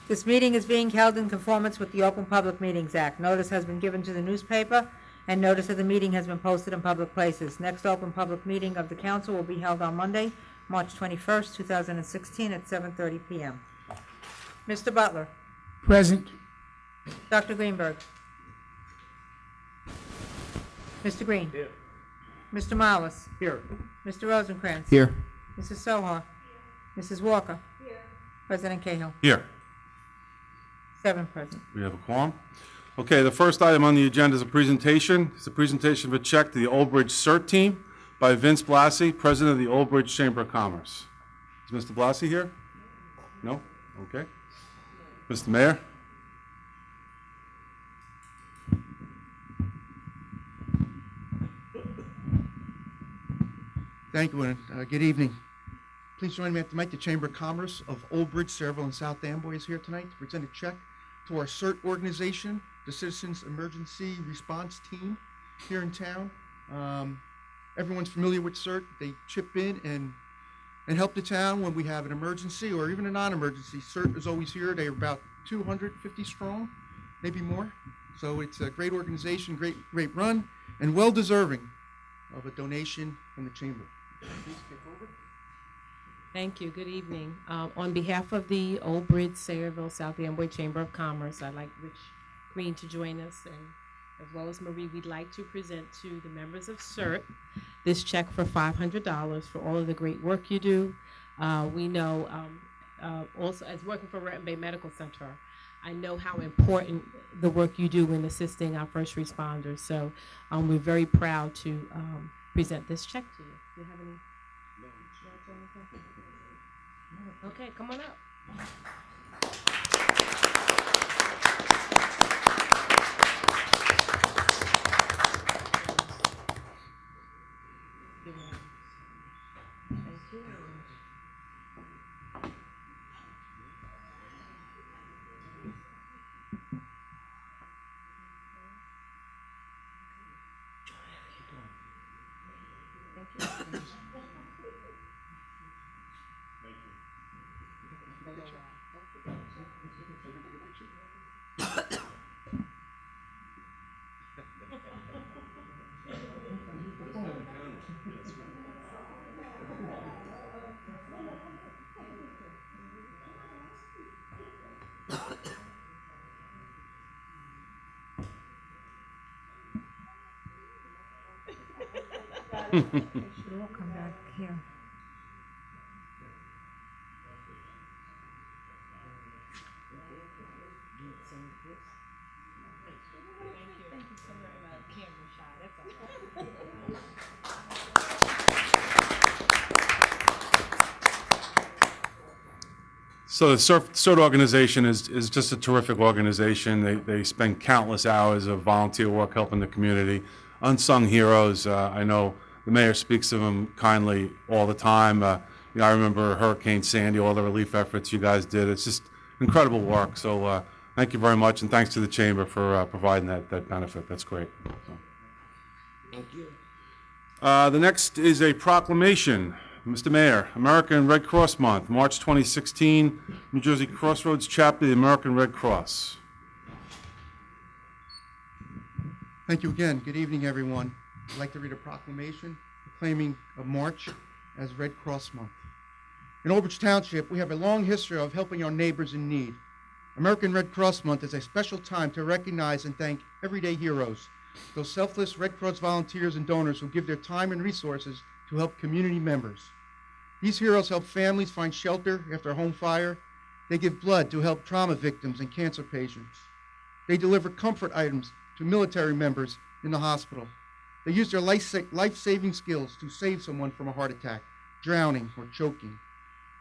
This meeting is being held in conformance with the Open Public Meetings Act. Notice has been given to the newspaper, and notice of the meeting has been posted in public places. Next open public meeting of the council will be held on Monday, March 21st, 2016, at 7:30 p.m. Mr. Butler. Present. Dr. Greenberg. Mr. Green. Here. Mr. Mollis. Here. Mr. Rosencrantz. Here. Mrs. Soha. Mrs. Walker. Here. President Cahill. Here. 7 present. We have a quorum. Okay, the first item on the agenda is a presentation. It's a presentation of a check to the Old Bridge CERT team by Vince Blassie, President of the Old Bridge Chamber of Commerce. Is Mr. Blassie here? No? Okay. Mr. Mayor? Thank you, and good evening. Please join me at the mic. The Chamber of Commerce of Old Bridge, Sayreville, and South Amboy is here tonight to present a check to our CERT organization, the Citizens Emergency Response Team here in town. Everyone's familiar with CERT. They chip in and help the town when we have an emergency or even a non-emergency. CERT is always here. They're about 250 strong, maybe more. So it's a great organization, great run, and well-deserving of a donation from the Chamber. Please take over. Thank you. Good evening. On behalf of the Old Bridge, Sayreville, South Amboy Chamber of Commerce, I'd like Rich Green to join us, and as well as Marie, we'd like to present to the members of CERT this check for $500 for all of the great work you do. We know also, as working for Renton Bay Medical Center, I know how important the work you do in assisting our first responders. So we're very proud to present this check to you. Do you have any? Okay, come on up. Thank you. They should all come back here. Thank you so very much. Camera shy, that's all. So the CERT organization is just a terrific organization. They spend countless hours of volunteer work helping the community. Unsung heroes. I know the mayor speaks of them kindly all the time. I remember Hurricane Sandy, all the relief efforts you guys did. It's just incredible work. So thank you very much, and thanks to the Chamber for providing that benefit. That's great. So. Thank you. The next is a proclamation. Mr. Mayor, American Red Cross Month, March 2016, New Jersey Crossroads Chapter of the American Red Cross. Thank you again. Good evening, everyone. I'd like to read a proclamation proclaiming March as Red Cross Month. In Old Bridge Township, we have a long history of helping our neighbors in need. American Red Cross Month is a special time to recognize and thank everyday heroes, those selfless Red Cross volunteers and donors who give their time and resources to help community members. These heroes help families find shelter after a home fire. They give blood to help trauma victims and cancer patients. They deliver comfort items to military members in the hospital. They use their life-saving skills to save someone from a heart attack, drowning, or choking.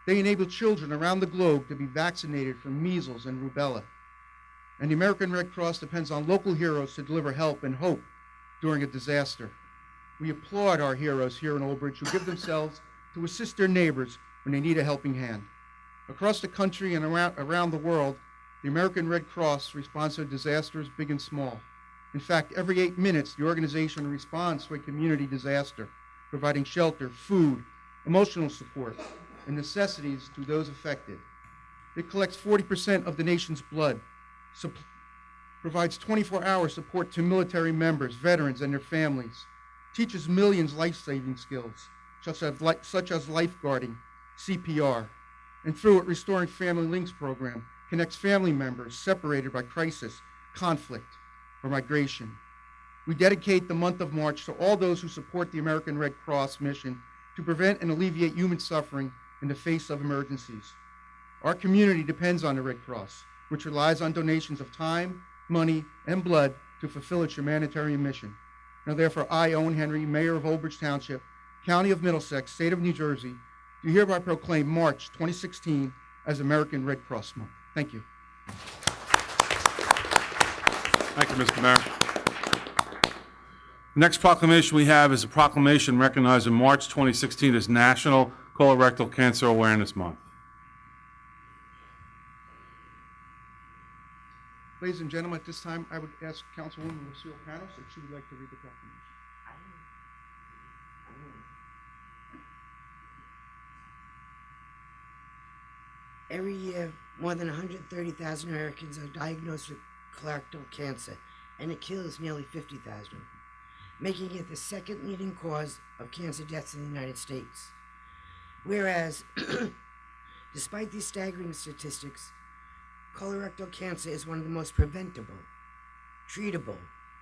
They enable children around the globe to be vaccinated from measles and rubella. And the American Red Cross depends on local heroes to deliver help and hope during a disaster. We applaud our heroes here in Old Bridge who give themselves to assist their neighbors when they need a helping hand. Across the country and around the world, the American Red Cross responds to disasters big and small. In fact, every 8 minutes, the organization responds to a community disaster, providing shelter, food, emotional support, and necessities to those affected. It collects 40% of the nation's blood, provides 24-hour support to military members, veterans, and their families, teaches millions life-saving skills, such as lifeguarding, CPR, and through it, Restoring Family Links program connects family members separated by crisis, conflict, or migration. We dedicate the month of March to all those who support the American Red Cross mission to prevent and alleviate human suffering in the face of emergencies. Our community depends on the Red Cross, which relies on donations of time, money, and blood to fulfill its humanitarian mission. Now, therefore, I, Owen Henry, Mayor of Old Bridge Township, County of Middlesex, State of New Jersey, do hereby proclaim March 2016 as American Red Cross Month. Thank you. Thank you, Mr. Mayor. The next proclamation we have is a proclamation recognizing March 2016 as National Colorectal Cancer Awareness Month. Ladies and gentlemen, at this time, I would ask Councilwoman Lucille Panos if she would like to read the proclamation. Every year, more than 130,000 Americans are diagnosed with colorectal cancer, and it kills nearly 50,000, making it the second leading cause of cancer deaths in the United States. Whereas, despite these staggering statistics, colorectal cancer is one of the most preventable, treatable,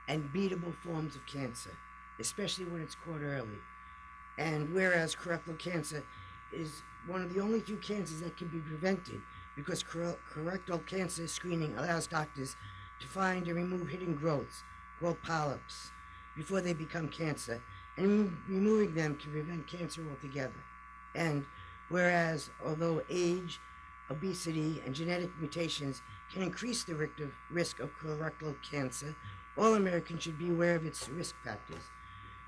and beatable forms of cancer, especially when it's caught early. And whereas colorectal cancer is one of the only few cancers that can be prevented because colorectal cancer screening allows doctors to find and remove hidden growths called polyps before they become cancer, and removing them can prevent cancer altogether. And whereas although age, obesity, and genetic mutations can increase the risk of colorectal cancer, all Americans should be aware of its risk factors,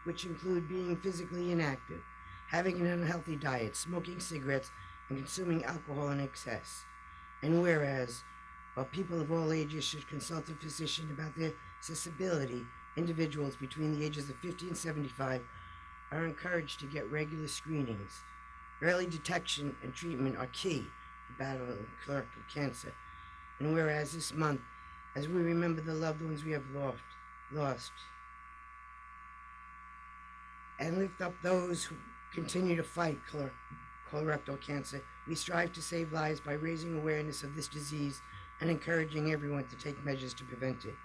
which include being physically inactive, having an unhealthy diet, smoking cigarettes, and consuming alcohol in excess. And whereas, while people of all ages should consult a physician about their accessibility, individuals between the ages of 50 and 75 are encouraged to get regular screenings. Early detection and treatment are key to battling colorectal cancer. And whereas this month, as we remember the loved ones we have lost, and lift up those who continue to fight colorectal cancer, we strive to save lives by raising awareness of this disease and encouraging everyone to take measures to prevent it.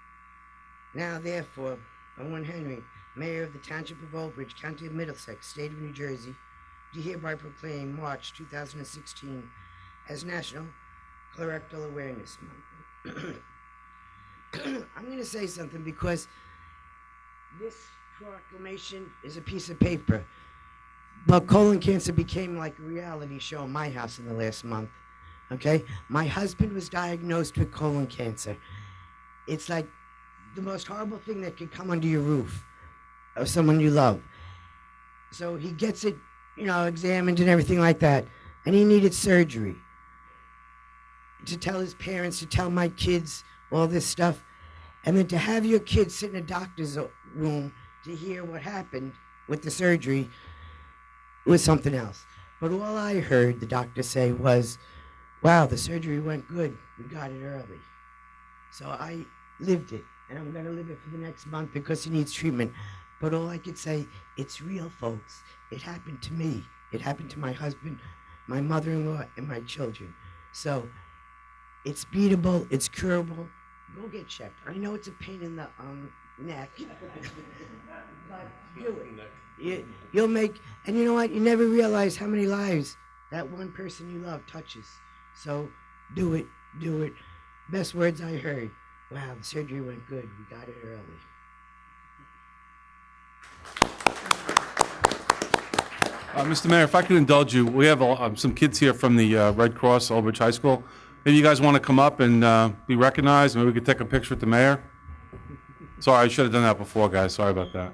Now, therefore, Owen Henry, Mayor of the Township of Old Bridge, County of Middlesex, State of New Jersey, do hereby proclaim March 2016 as National Colorectal Awareness Month. I'm going to say something because this proclamation is a piece of paper, but colon cancer became like a reality show in my house in the last month. Okay? My husband was diagnosed with colon cancer. It's like the most horrible thing that could come under your roof of someone you love. So he gets it, examined and everything like that, and he needed surgery. To tell his parents, to tell my kids all this stuff, and then to have your kids sit in a doctor's room to hear what happened with the surgery was something else. But all I heard the doctor say was, wow, the surgery went good. We got it early. So I lived it, and I'm going to live it for the next month because he needs treatment. But all I could say, it's real, folks. It happened to me. It happened to my husband, my mother-in-law, and my children. So it's beatable. It's curable. Go get checked. I know it's a pain in the neck. But do it. You'll make, and you know what? You never realize how many lives that one person you love touches. So do it. Do it. Best words I heard. Wow, the surgery went good. We got it early. Mr. Mayor, if I could indulge you, we have some kids here from the Red Cross, Old Bridge High School. Maybe you guys want to come up and be recognized. Maybe we could take a picture with the mayor. Sorry, I should have done that before, guys. Sorry about that.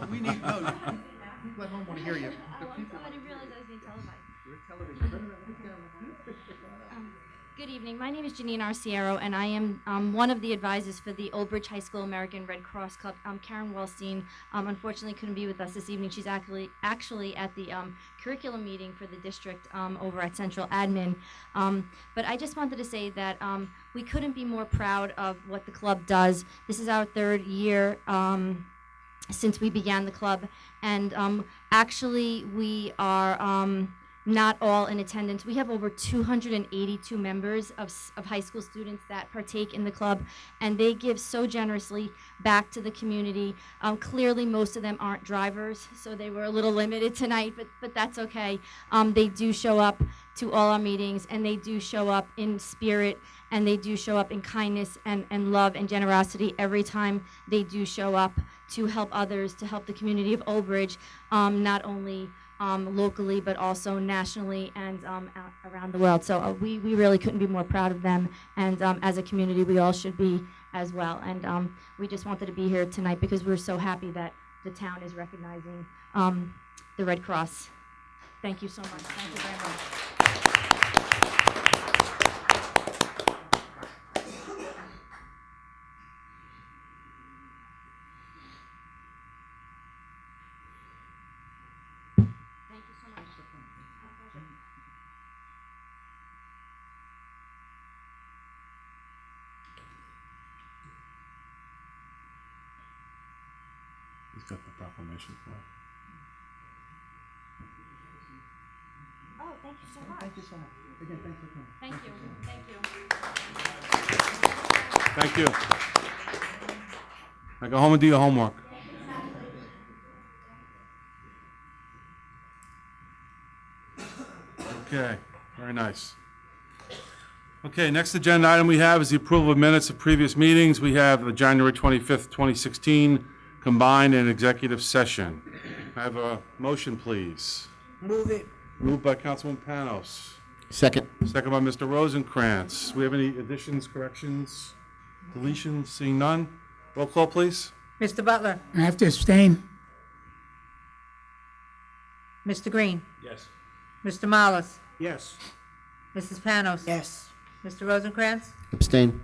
We need, no, People at home want to hear you. I didn't realize I was being televised. Good evening. My name is Janine Arciero, and I am one of the advisors for the Old Bridge High School American Red Cross Club. Karen Wellstein unfortunately couldn't be with us this evening. She's actually at the curriculum meeting for the district over at Central Admin. But I just wanted to say that we couldn't be more proud of what the club does. This is our third year since we began the club, and actually we are not all in attendance. We have over 282 members of high school students that partake in the club, and they give so generously back to the community. Clearly, most of them aren't drivers, so they were a little limited tonight, but that's okay. They do show up to all our meetings, and they do show up in spirit, and they do show up in kindness and love and generosity every time they do show up to help others, to help the community of Old Bridge, not only locally, but also nationally and around the world. So we really couldn't be more proud of them. And as a community, we all should be as well. And we just wanted to be here tonight because we're so happy that the town is recognizing the Red Cross. Thank you so much. Thank you very much. Thank you so much. He's got the proclamation for it. Oh, thank you so much. Thank you so much. Again, thanks for coming. Thank you. Thank you. Thank you. Now go home and do your homework. Okay, very nice. Okay, next agenda item we have is the approval of minutes of previous meetings. We have the January 25th, 2016 combined and executive session. I have a motion, please. Move it. Moved by Councilman Panos, Second. second by Mr. Rosenkrantz. We have any additions, corrections, deletions? Seeing none? Roll call, please. Mr. Butler? I have to abstain. Mr. Green? Yes. Mr. Mollis? Yes. Mrs. Panos? Yes. Mr. Rosenkrantz? Abstain.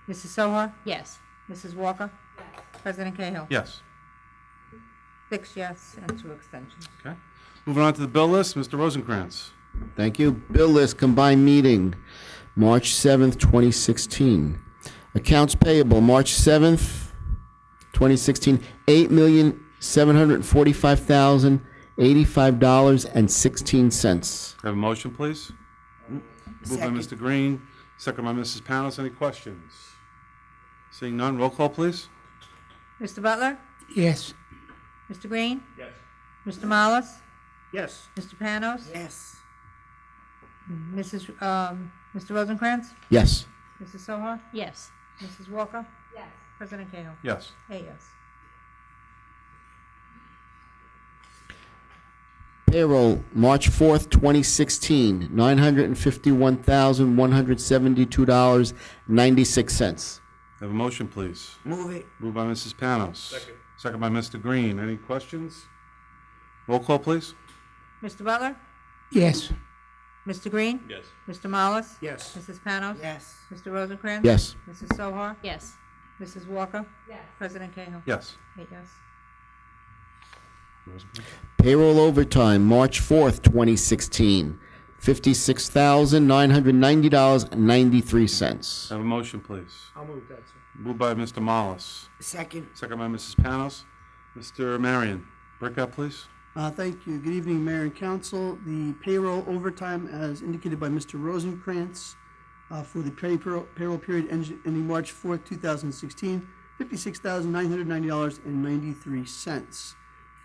Mrs. Sohar? Yes. Mrs. Walker? President Cahill? Yes. 6 yes and 2 extensions. Okay. Moving on to the bill list, Mr. Rosenkrantz. Thank you. Bill list combined meeting, March 7th, 2016. Accounts payable, March 7th, 2016, $8,745,085.16. Have a motion, please? Moved by Second. Mr. Green, second by Mrs. Panos. Any questions? Seeing none, roll call, please. Mr. Butler? Yes. Mr. Green? Yes. Mr. Mollis? Yes. Mr. Panos? Yes. Mr. Rosenkrantz? Yes. Mrs. Sohar? Yes. Mrs. Walker? Yes. President Cahill? Yes. 8 yes. Payroll, March 4th, 2016, $951,172.96. Have a motion, please. Move it. Moved by Mrs. Panos. Second by Mr. Green. Any questions? Roll call, please. Mr. Butler? Yes. Mr. Green? Yes. Mr. Mollis? Yes. Mrs. Panos? Yes. Mr. Rosenkrantz? Yes. Mrs. Sohar? Yes. Mrs. Walker? Yes. President Cahill? Yes. 8 yes. Payroll overtime, March 4th, 2016, $56,990.93. Have a motion, please. I'll move that, sir. Moved by Mr. Mollis. Second. Second by Mrs. Panos. Mr. Marion, breakout, please. Thank you. Good evening, Mayor and Council. The payroll overtime, as indicated by Mr. Rosenkrantz, for the payroll period ending March 4th, 2016, $56,990.93.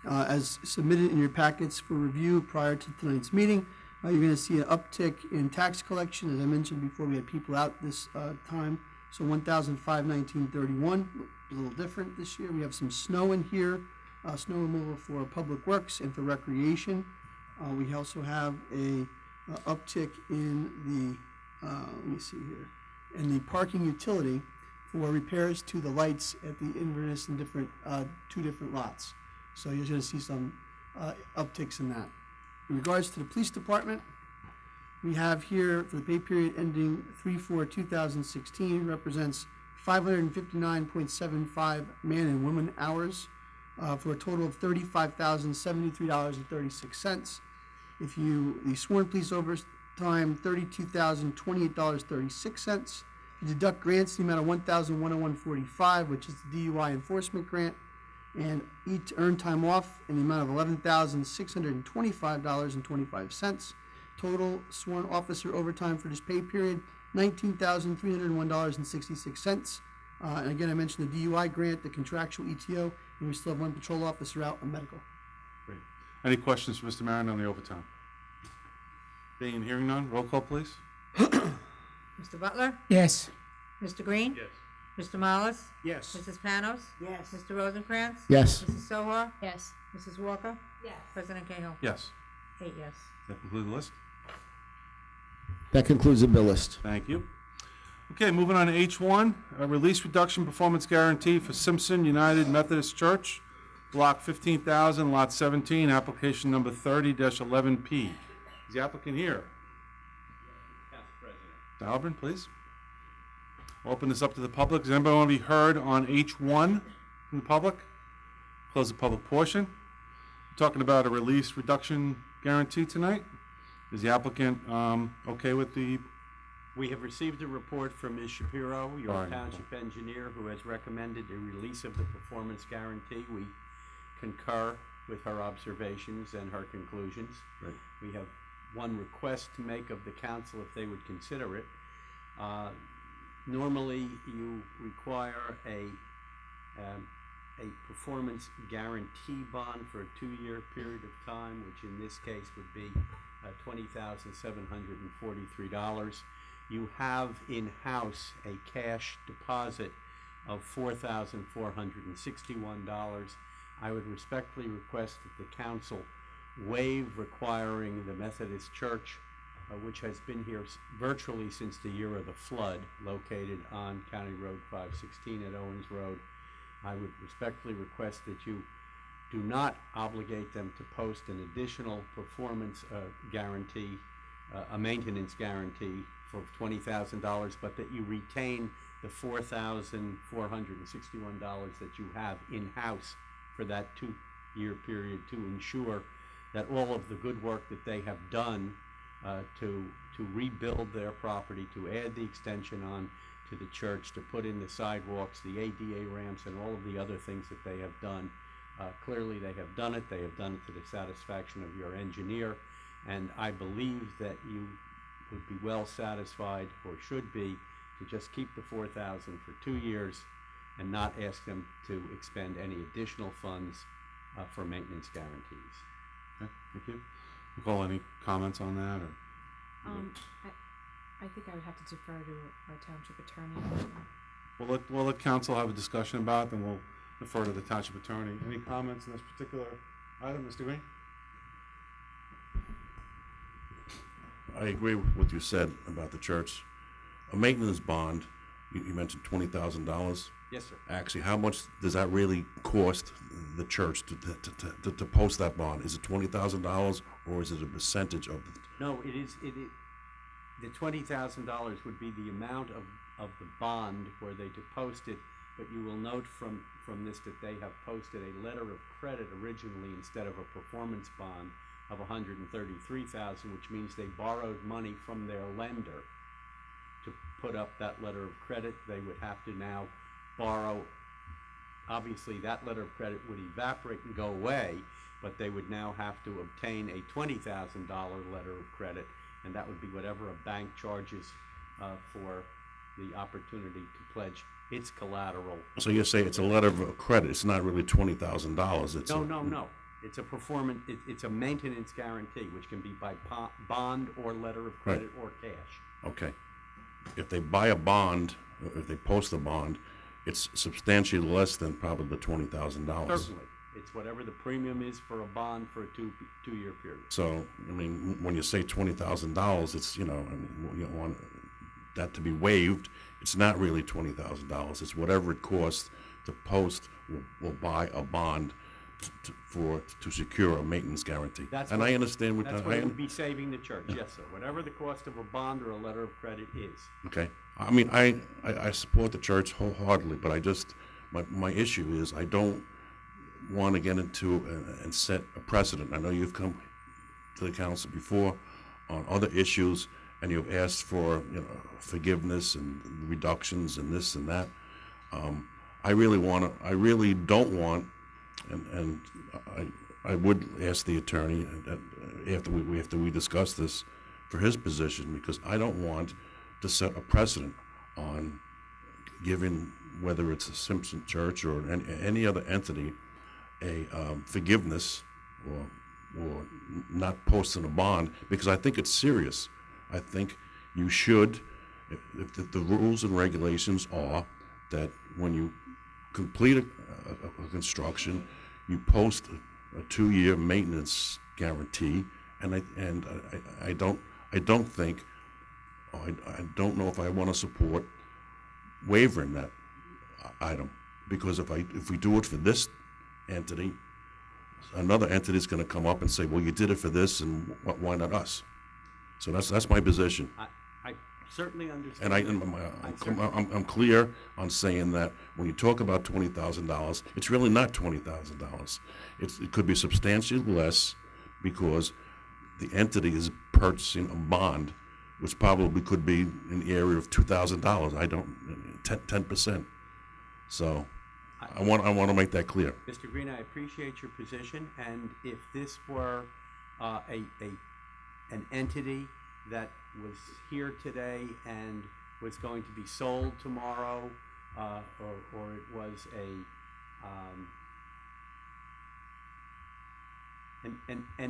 As submitted in your packets for review prior to tonight's meeting, you're going to see an uptick in tax collection. As I mentioned before, we had people out this time, so $1,519.31. A little different this year. We have some snow in here, snow removal for public works and for recreation. We also have a uptick in the let me see here, in the parking utility. for repairs to the lights at the Inverness and different, two different lots. So you're gonna see some upticks in that. In regards to the police department, we have here for the pay period ending 3/4/2016 represents 559.75 man and woman hours for a total of $35,073.36. The sworn police overtime, $32,028.36. If you deduct grants, the amount of $1,101.45, which is the DUI enforcement grant, and each earned time off in the amount of $11,625.25. Total sworn officer overtime for this pay period, $19,301.66. And again, I mentioned the DUI grant, the contractual ETO, and we still have one patrol officer out on medical. Great. Any questions for Mr. Maron on the overtime? Being and hearing none, roll call, please. Mr. Butler? Yes. Mr. Green? Yes. Mr. Mollis? Yes. Mrs. Panos? Yes. Mr. Rosencrantz? Yes. Mrs. Sohar? Yes. Mrs. Walker? Yes. President Cahill? Yes. 8 yes. That concludes the list. That concludes the bill list. Thank you. Okay, moving on to H1, a release reduction performance guarantee for Simpson United Methodist Church, Block 15,000, Lot 17, application number 30-11P. Is the applicant here? Council President. Mr. Halpern, please. Open this up to the public. Does anybody want to be heard on H1 from the public? Close the public portion. We're talking about a release reduction guarantee tonight. Is the applicant okay with the? We have received a report from Ms. Shapiro, All your right. township engineer, who has recommended a release of the performance guarantee. We concur with her observations and her conclusions. Right. We have one request to make of the council if they would consider it. Normally, you require a performance guarantee bond for a 2-year period of time, which in this case would be $20,743. You have in-house a cash deposit of $4,461. I would respectfully request that the council waive requiring the Methodist Church, which has been here virtually since the year of the flood, located on County Road 516 at Owens Road. I would respectfully request that you do not obligate them to post an additional performance guarantee, a maintenance guarantee for $20,000, but that you retain the $4,461 that you have in-house for that 2-year period to ensure that all of the good work that they have done to rebuild their property, to add the extension on to the church, to put in the sidewalks, the ADA ramps, and all of the other things that they have done. Clearly, they have done it. They have done it to the satisfaction of your engineer, and I believe that you would be well satisfied, or should be, to just keep the $4,000 for 2 years and not ask them to expend any additional funds for maintenance guarantees. Okay, thank you. Nicole, any comments on that? Or? I think I would have to defer to our township attorney. We'll let council have a discussion about it, then we'll defer to the township attorney. Any comments on this particular item, Mr. Green? I agree with what you said about the church. A maintenance bond, you mentioned $20,000. Yes, sir. Actually, how much does that really cost the church to post that bond? Is it $20,000 or is it a percentage of the? No, it is, the $20,000 would be the amount of the bond were they to post it, but you will note from this that they have posted a letter of credit originally instead of a performance bond of $133,000, which means they borrowed money from their lender to put up that letter of credit. They would have to now borrow. Obviously, that letter of credit would evaporate and go away, but they would now have to obtain a $20,000 letter of credit, and that would be whatever a bank charges for the opportunity to pledge its collateral. So you say it's a letter of credit. It's not really $20,000. It's No. It's a performance. It's a maintenance guarantee, which can be by bond or letter of credit or cash. Okay. If they buy a bond, or if they post a bond, it's substantially less than probably the $20,000. Certainly, it's whatever the premium is for a bond for a two-year period. So, I mean, when you say $20,000, it's, that to be waived, it's not really $20,000. It's whatever it costs to post or buy a bond to secure a maintenance guarantee. And I understand what, That's what it would be saving the church, yes, sir. Whatever the cost of a bond or a letter of credit is. okay. I mean, I support the church wholeheartedly, but I just, my issue is I don't want to get into and set a precedent. I know you've come to the council before on other issues, and you've asked for, you know, forgiveness and reductions and this and that. I really don't want, and I would ask the attorney that after we discuss this for his position, because I don't want to set a precedent on giving, whether it's a Simpson Church or any other entity, a forgiveness or not posting a bond, because I think it's serious. I think you should, if the rules and regulations are that when you complete a construction, you post a 2-year maintenance guarantee, and I don't think, I don't know if I want to support waiving that item, because if we do it for this entity, another entity is going to come up and say, well, you did it for this, and why not us? So that's my position. I certainly understand. And I'm clear on saying that when you talk about $20,000, it's really not $20,000. It could be substantially less, because the entity is purchasing a bond, which probably could be in the area of $2,000. 10%. So I want to make that clear. Mr. Green, I appreciate your position, and if this were an entity that was here today and was going to be sold tomorrow, or it was an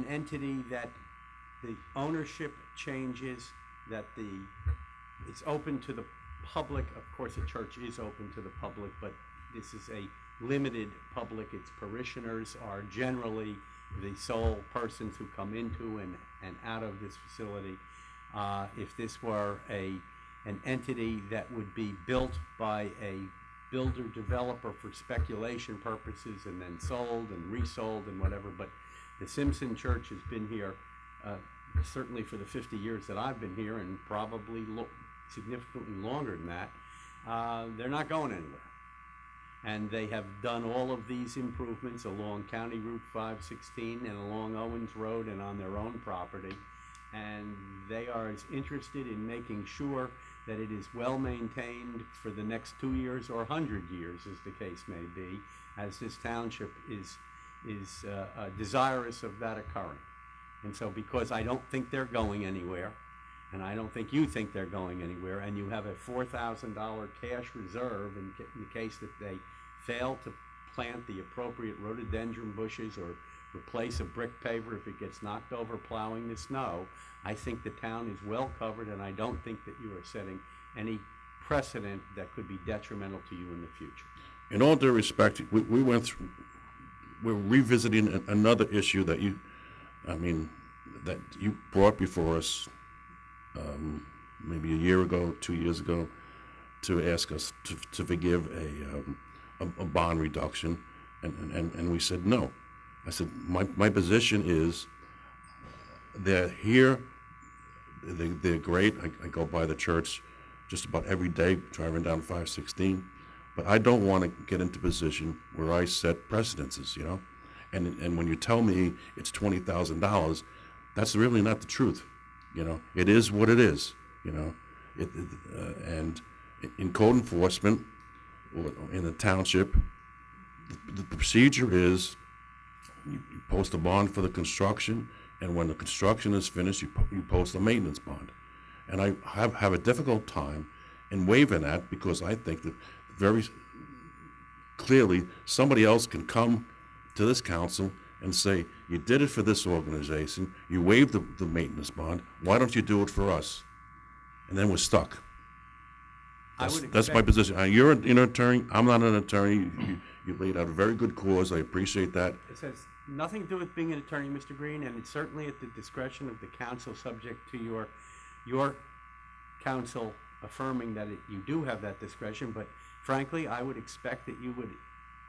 entity that the ownership changes, that it's open to the public. Of course, a church is open to the public, but this is a limited public. Its parishioners are generally the sole persons who come into and out of this facility. If this were an entity that would be built by a builder developer for speculation purposes and then sold and resold and whatever, but the Simpson Church has been here certainly for the 50 years that I've been here, and probably significantly longer than that. They're not going anywhere. And they have done all of these improvements along County Route 516 and along Owens Road and on their own property. And they are as interested in making sure that it is well maintained for the next 2 years or 100 years, as the case may be, as this township is desirous of that occurring. And so, because I don't think they're going anywhere, and I don't think you think they're going anywhere, and you have a $4,000 cash reserve in the case that they fail to plant the appropriate rhododendron bushes or replace a brick paver if it gets knocked over plowing the snow, I think the town is well covered, and I don't think that you are setting any precedent that could be detrimental to you in the future. In all due respect, we're revisiting another issue that you brought before us maybe a year ago, 2 years ago, to ask us to forgive a bond reduction, and we said no. I said my position is they're here, they're great. I go by the church just about every day driving down 516, but I don't want to get into a position where I set precedences, you know. And when you tell me it's $20,000, that's really not the truth. You know, it is what it is. You know, and in code enforcement or in the township, the procedure is you post a bond for the construction, and when the construction is finished, you post a maintenance bond. And I have a difficult time in waiving that, because I think that very clearly somebody else can come to this council and say, you did it for this organization, you waived the maintenance bond, why don't you do it for us? And then we're stuck. That's my position. You're an attorney, I'm not an attorney. You laid out a very good cause, I appreciate that. It has nothing to do with being an attorney, Mr. Green, and it's certainly at the discretion of the council, subject to your council affirming that you do have that discretion, but frankly, I would expect that you would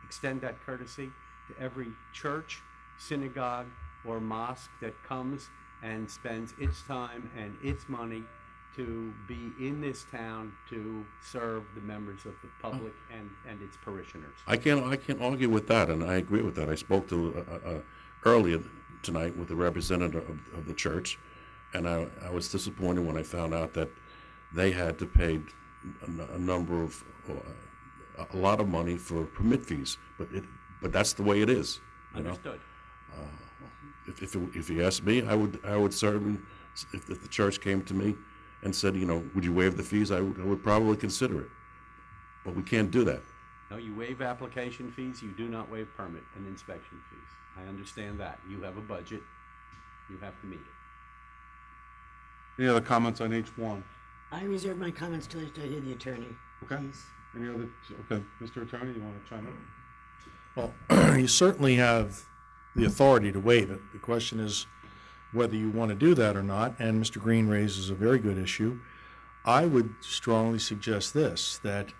extend that courtesy to every church, synagogue, or mosque that comes and spends its time and its money to be in this town to serve the members of the public and its parishioners. I can't argue with that, and I agree with that. I spoke to earlier tonight with a representative of the church, and I was disappointed when I found out that they had to pay a lot of money for permit fees, but that's the way it is. You know? Understood. If you ask me, I would certainly, if the church came to me and said, would you waive the fees, I would probably consider it. But we can't do that. No, you waive application fees, you do not waive permit and inspection fees. I understand that. You have a budget, you have to meet it. Any other comments on H1? I reserve my comments till I hear the attorney, Okay. please. Any other, okay, Mr. Attorney, you want to chime in? Well, you certainly have the authority to waive it. The question is whether you want to do that or not, and Mr. Green raises a very good issue. I would strongly suggest this, that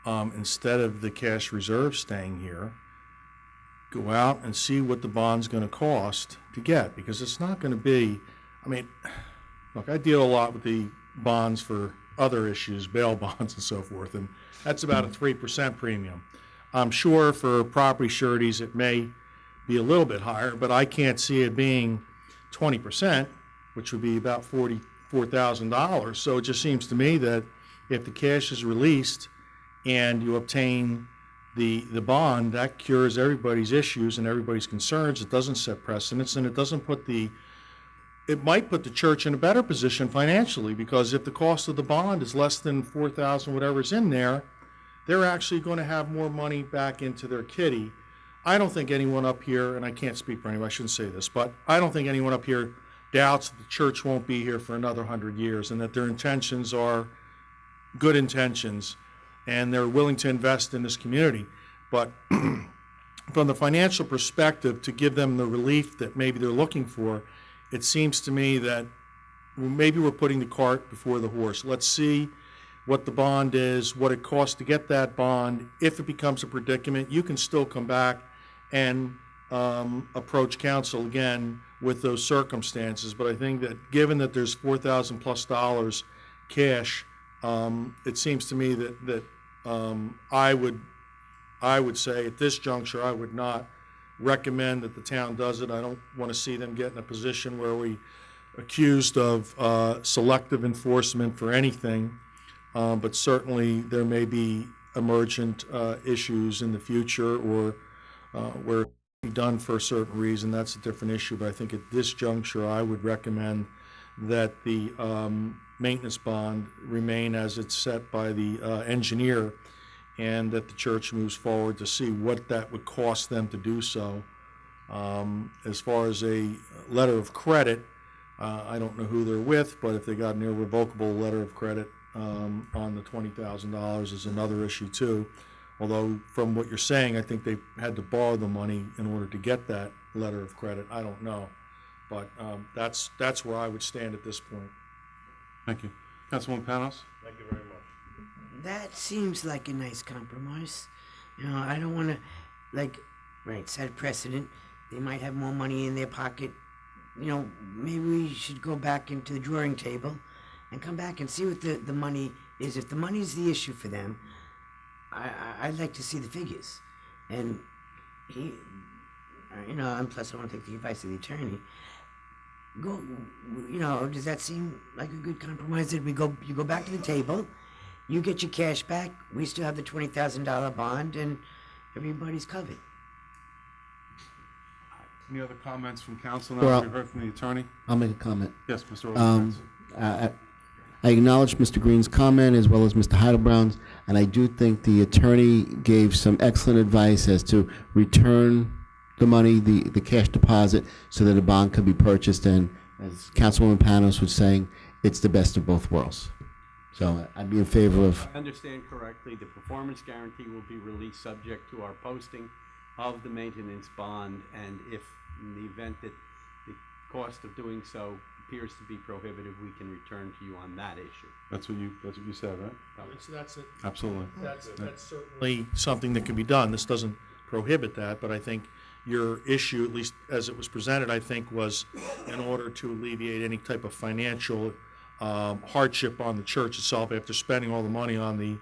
instead of the cash reserve staying here, go out and see what the bond's going to cost to get, because it's not going to be, look, I deal a lot with the bonds for other issues, bail bonds and so forth, and that's about a 3% premium. I'm sure for property sureties it may be a little bit higher, but I can't see it being 20%, which would be about $44,000. So it just seems to me that if the cash is released and you obtain the bond, that cures everybody's issues and everybody's concerns. It doesn't set precedents, and it doesn't put it might put the church in a better position financially, because if the cost of the bond is less than $4,000, whatever's in there, they're actually going to have more money back into their kitty. I don't think anyone up here, and I can't speak for anyone, I shouldn't say this, but I don't think anyone up here doubts that the church won't be here for another 100 years and that their intentions are good intentions and they're willing to invest in this community. But from the financial perspective, to give them the relief that maybe they're looking for, it seems to me that maybe we're putting the cart before the horse. Let's see what the bond is, what it costs to get that bond. If it becomes a predicament, you can still come back and approach council again with those circumstances. But I think that given that there's $4,000+ cash, it seems to me that I would say at this juncture, I would not recommend that the town does it. I don't want to see them get in a position where we accused of selective enforcement for anything. But certainly there may be emergent issues in the future, or where it can be done for a certain reason. That's a different issue. But I think at this juncture, I would recommend that the maintenance bond remain as it's set by the engineer, and that the church moves forward to see what that would cost them to do so. As far as a letter of credit, I don't know who they're with, but if they got an irrevocable letter of credit on the $20,000 is another issue too. Although from what you're saying, I think they had to borrow the money in order to get that letter of credit. I don't know, but that's where I would stand at this point. Thank you. Councilwoman Panos? Thank you very much. That seems like a nice compromise. I don't want to, set precedent. They might have more money in their pocket. Maybe we should go back into the drawing table and come back and see what the money is. If the money is the issue for them, I'd like to see the figures. And and plus I want to take the advice of the attorney. Does that seem like a good compromise? That you go back to the table, you get your cash back, we still have the $20,000 bond, and everybody's covered. Any other comments from council now Well, that we heard from the attorney? I'll make a comment. Yes, Mr. Rosenkrantz. I acknowledge Mr. Green's comment as well as Mr. Heidelbraun's, and I do think the attorney gave some excellent advice as to return the money, the cash deposit, so that a bond could be purchased. And as Councilwoman Panos was saying, it's the best of both worlds. So I'd be in favor of. If I understand correctly, the performance guarantee will be released subject to our posting of the maintenance bond, and if in the event that the cost of doing so appears to be prohibitive, we can return to you on that issue. That's what you said, right? So that's it. Absolutely. That's certainly something that can be done. This doesn't prohibit that, but I think your issue, at least as it was presented, I think was in order to alleviate any type of financial hardship on the church itself after spending all the money on the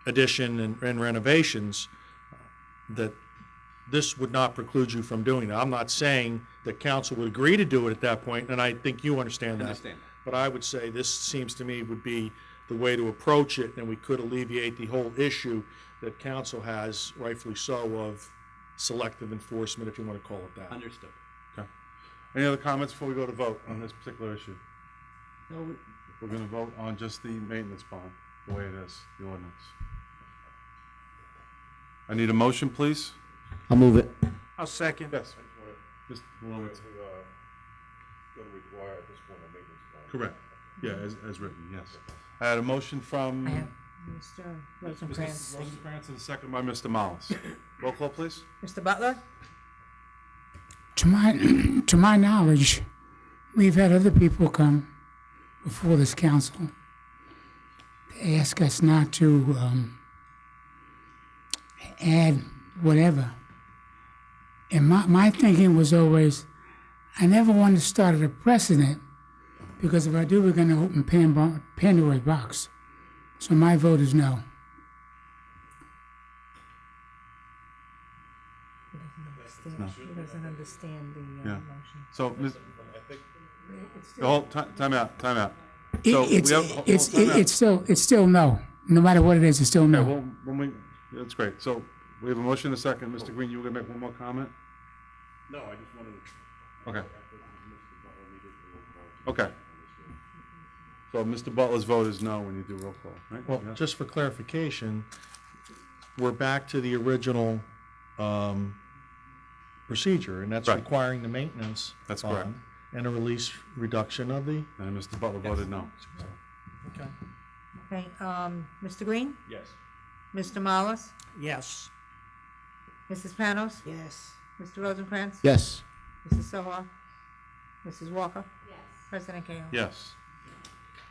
addition and renovations, that this would not preclude you from doing that. I'm not saying that council would agree to do it at that point, and I think you understand that. Understand. But I would say this seems to me would be the way to approach it, and we could alleviate the whole issue that council has, rightfully so, of selective enforcement, if you want to call it that. Understood. Okay. Any other comments before we go to vote on this particular issue? No, We're going to vote on just the maintenance bond, the way it is, the ordinance. I need a motion, please. I'll move it. I'll second. Yes. Just a moment. Going to require at this point a maintenance bond. Correct. Yeah, as written, yes. I had a motion from I have Mr. Rosencrantz. Mr. Rosencrantz and a second by Mr. Mollis. Roll call, please. Mr. Butler? To my knowledge, we've had other people come before this council to ask us not to add whatever. And my thinking was always, I never wanted to start a precedent, because if I do, we're going to open Pandora's box. So my vote is no. He doesn't understand the Yeah. motion. So, time out. It- So it's, we have- it's, time out. it's still no. No matter what it is, it's still no. Okay, well, that's great. So we have a motion and a second. Mr. Green, you were going to make one more comment? No, I just wanted to. Okay. Okay. So Mr. Butler's vote is no when you do roll call, right? Well, Yeah. just for clarification, we're back to the original procedure, and that's Right. requiring the maintenance That's bond correct. and a release reduction of the. And Mr. Butler voted no. So, Okay. Okay, Mr. Green? Yes. Mr. Mollis? Yes. Mrs. Panos? Yes. Mr. Rosencrantz? Yes. Mrs. Sohar? Mrs. Walker? Yes. President Cahill? yes.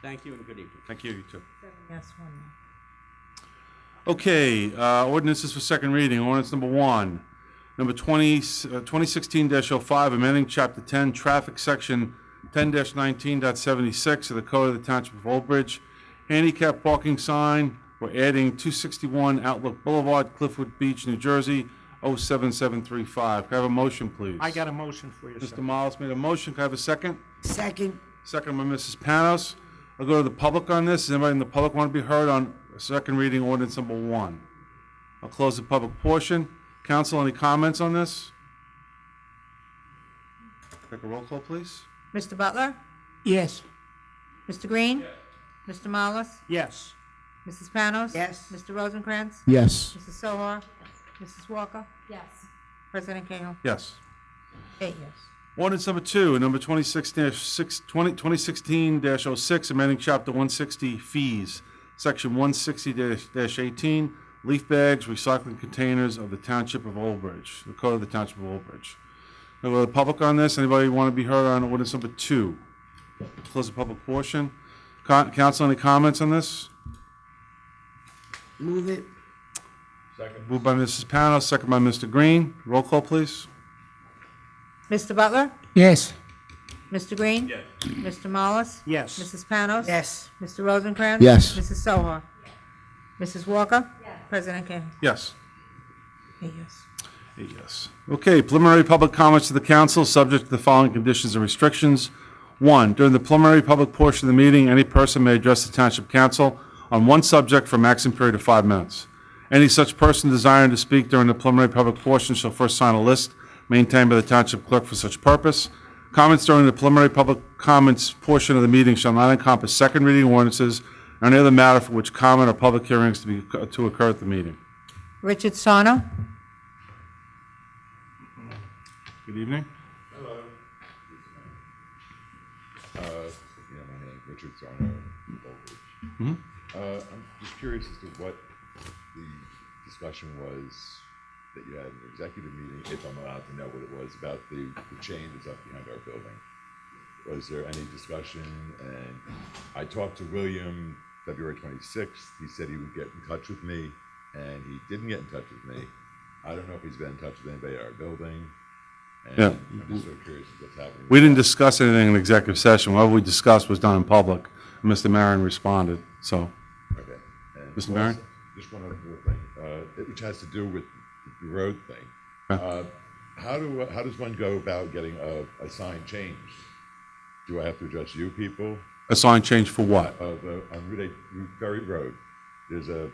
Thank you and good evening. Thank you, you too. Yes, 1 no. Okay, ordinances for second reading. Ordinance number 1, number 2016-05, amending Chapter 10, Traffic, Section 10-19.76 of the Code of the Township of Old Bridge. Handicap parking sign. We're adding 261 Outlook Boulevard, Cliffwood Beach, New Jersey, 07735. Can I have a motion, please? I got a motion for you, sir. Mr. Mollis made a motion. Can I have a second? Second. Second by Mrs. Panos. I'll go to the public on this. Does anybody in the public want to be heard on second reading ordinance number 1? I'll close the public portion. Council, any comments on this? Take a roll call, please. Mr. Butler? Yes. Mr. Green? Mr. Mollis? Yes. Mrs. Panos? Yes. Mr. Rosencrantz? Yes. Mrs. Sohar? Mrs. Walker? Yes. President Cahill? Yes. 8 yes. Ordinance number 2, number 2016-06, amending Chapter 160 fees, Section 160-18, leaf bags, recycling containers of the Township of Old Bridge, the Code of the Township of Old Bridge. Now, go to the public on this. Anybody want to be heard on ordinance number 2? Close the public portion. Council, any comments on this? Move it. Moved by Mrs. Panos, second by Mr. Green. Roll call, please. Mr. Butler? Yes. Mr. Green? Yes. Mr. Mollis? Yes. Mrs. Panos? Yes. Mr. Rosencrantz? Yes. Mrs. Sohar? Mrs. Walker? President Cahill? Yes. 8 yes. Yes. Okay, preliminary public comments to the council, subject to the following conditions and restrictions. 1, during the preliminary public portion of the meeting, any person may address the Township Council on one subject for a maximum period of 5 minutes. Any such person desiring to speak during the preliminary public portion shall first sign a list maintained by the Township Clerk for such purpose. Comments during the preliminary public comments portion of the meeting shall not encompass second reading ordinances or any other matter for which comment or public hearings to occur at the meeting. Richard Sarno? Good evening. My name is Richard Sarno, Old Bridge. I'm just curious as to what the discussion was that you had in the executive meeting, if I'm allowed to know what it was, about the chain that's up behind our building. Was there any discussion? And I talked to William February 26th. He said he would get in touch with me, and he didn't get in touch with me. I don't know if he's been in touch with anybody at our building. And Yeah. I'm just so curious what's happening. We didn't discuss anything in executive session. Whatever we discussed was done in public. Mr. Marin responded, so. Okay. And Mr. Marin? also, just one other thing, which has to do with the road thing. Okay. How does one go about getting a sign changed? Do I have to address you people? A sign change for what? On Route Ferry Road, there's a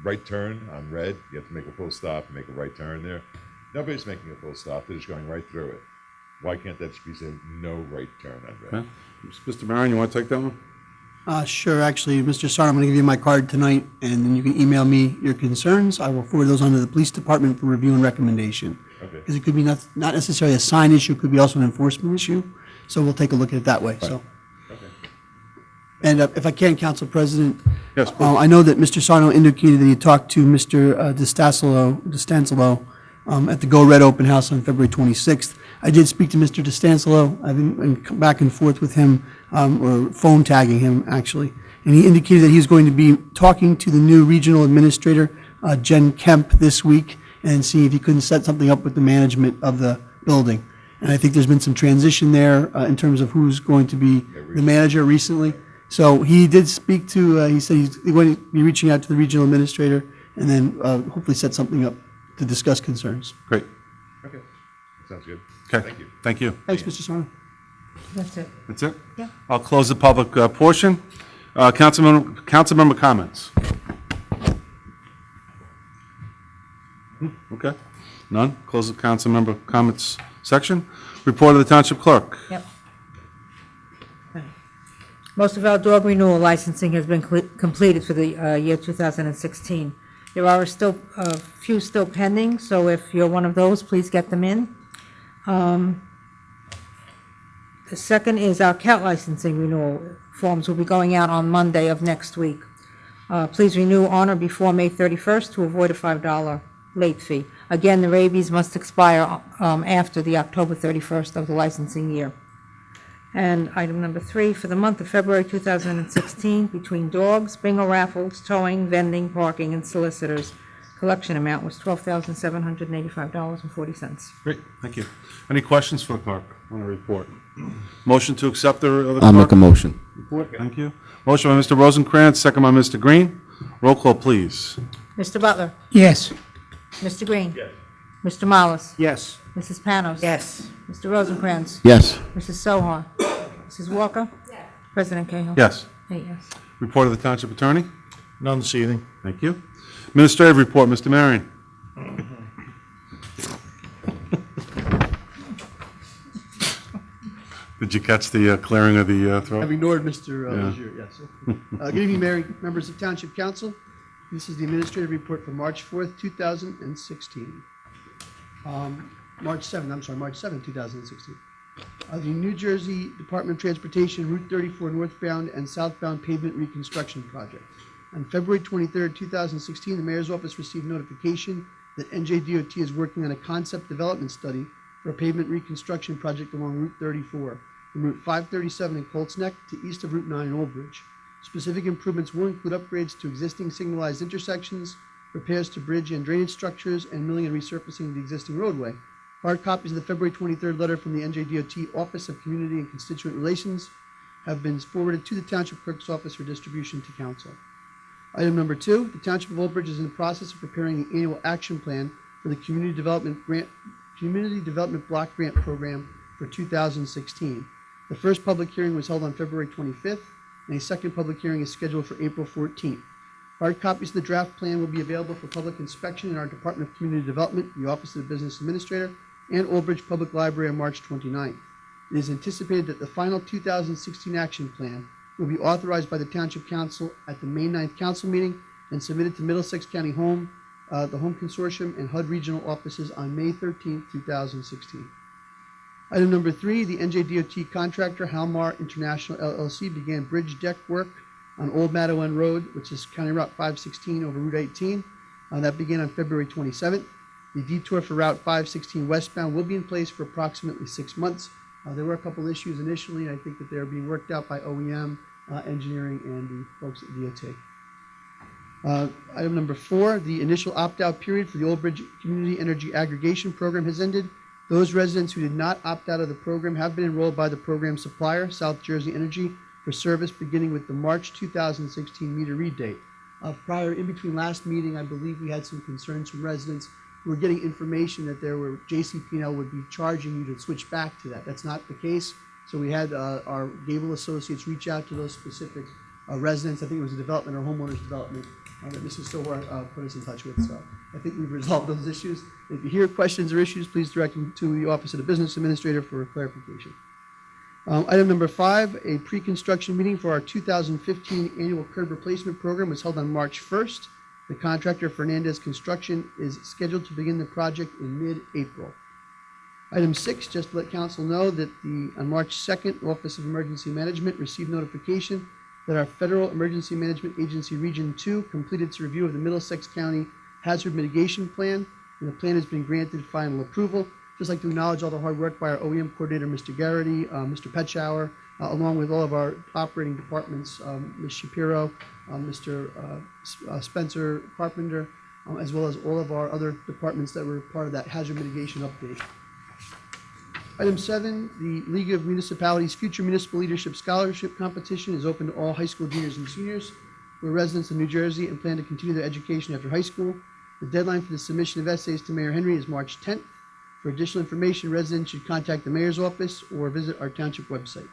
right turn on red. You have to make a full stop and make a right turn there. Nobody's making a full stop. They're just going right through it. Why can't that be said no right turn on red? Okay. Mr. Marin, you want to take that one? Sure, actually, Mr. Sarno, I'm going to give you my card tonight, and then you can email me your concerns. I will forward those on to the police department for review and recommendation. Okay. Because it could be not necessarily a sign issue, it could be also an enforcement issue, so we'll take a look at it that way, so. Okay. And if I can, Council President. Yes, please. I know that Mr. Sarno indicated that he talked to Mr. DeStancelo at the Go Red Open House on February 26th. I did speak to Mr. DeStancelo. I've been back and forth with him, or phone tagging him, actually. And he indicated that he's going to be talking to the new regional administrator, Jen Kemp, this week, and see if he couldn't set something up with the management of the building. And I think there's been some transition there in terms of who's going to be the manager recently. So he did speak to, he said he's going to be reaching out to the regional administrator and then hopefully set something up to discuss concerns. Great. Okay. Sounds good. Okay. Thank you. Thank you. Thanks, Mr. Sarno. That's it. That's it? Yeah. I'll close the public portion. Councilmember comments. Okay. None? Close the councilmember comments section. Report of the township clerk. Yep. Most of our dog renewal licensing has been completed for the year 2016. There are still a few still pending, so if you're one of those, please get them in. The second is our cat licensing renewal forms will be going out on Monday of next week. Please renew on or before May 31st to avoid a $5 late fee. Again, the rabies must expire after the October 31st of the licensing year. And item number 3, for the month of February 2016, between dogs, bingo raffles, towing, vending, parking, and solicitors, collection amount was $12,785.40. Great, thank you. Any questions for the clerk on the report? Motion to accept the clerk? I'll make a motion. Report, thank you. Motion by Mr. Rosencrantz, second by Mr. Green. Roll call, please. Mr. Butler? Yes. Mr. Green? Yes. Mr. Mollis? Yes. Mrs. Panos? Yes. Mr. Rosencrantz? Yes. Mrs. Sohar? Mrs. Walker? Yes. President Cahill? Yes. 8 yes. Report of the township attorney. None this evening. Thank you. Administrative report, Mr. Marion. Did you catch the clearing of the I've throat? ignored Mr. Yeah. Legier, yes. Good evening, Mayor, members of Township Council. This is the administrative report for March 4th, 2016. March 7th, 2016. The New Jersey Department of Transportation Route 34 northbound and southbound pavement reconstruction project. On February 23rd, 2016, the Mayor's Office received notification that NJDOT is working on a concept development study for a pavement reconstruction project along Route 34, from Route 537 in Colts Neck to east of Route 9 in Old Bridge. Specific improvements will include upgrades to existing signalized intersections, repairs to bridge and drainage structures, and milling and resurfacing of the existing roadway. Hard copies of the February 23rd letter from the NJDOT Office of Community and Constituent Relations have been forwarded to the Township Clerk's Office for distribution to Council. Item number 2, the Township of Old Bridge is in the process of preparing the annual action plan for the Community Development Block Grant Program for 2016. The first public hearing was held on February 25th, and a second public hearing is scheduled for April 14th. Hard copies of the draft plan will be available for public inspection in our Department of Community Development, the Office of the Business Administrator, and Old Bridge Public Library on March 29th. It is anticipated that the final 2016 action plan will be authorized by the Township Council at the May 9th Council meeting and submitted to Middlesex County Home, the Home Consortium, and HUD Regional Offices on May 13th, 2016. Item number 3, the NJDOT contractor Halmar International LLC began bridge deck work on Old Mattawan Road, which is County Route 516 over Route 18. That began on February 27th. The detour for Route 516 westbound will be in place for approximately 6 months. There were a couple issues initially, and I think that they're being worked out by OEM, engineering, and the folks at DOT. Item number 4, the initial opt-out period for the Old Bridge Community Energy Aggregation Program has ended. Those residents who did not opt out of the program have been enrolled by the program supplier, South Jersey Energy, for service beginning with the March 2016 meter read date. In between last meeting, I believe we had some concerns from residents who were getting information that JCP&L would be charging you to switch back to that. That's not the case. So we had our Gable associates reach out to those specific residents. I think it was a development or homeowners development that Mrs. Sohar put us in touch with. So I think we've resolved those issues. If you hear questions or issues, please direct them to the Office of the Business Administrator for clarification. Item number 5, a pre-construction meeting for our 2015 annual curb replacement program was held on March 1st. The contractor, Fernandez Construction, is scheduled to begin the project in mid-April. Item 6, just to let council know that on March 2nd, Office of Emergency Management received notification that our Federal Emergency Management Agency Region 2 completed its review of the Middlesex County Hazard Mitigation Plan, and the plan has been granted final approval. Just like to acknowledge all the hard work by our OEM coordinator, Mr. Garrity, Mr. Petschauer, along with all of our operating departments, Ms. Shapiro, Mr. Spencer Carpenter, as well as all of our other departments that were part of that hazard mitigation update. Item 7, the League of Municipalities Future Municipal Leadership Scholarship Competition is open to all high school juniors and seniors who are residents of New Jersey and plan to continue their education after high school. The deadline for the submission of essays to Mayor Henry is March 10th. For additional information, residents should contact the mayor's office or visit our township website.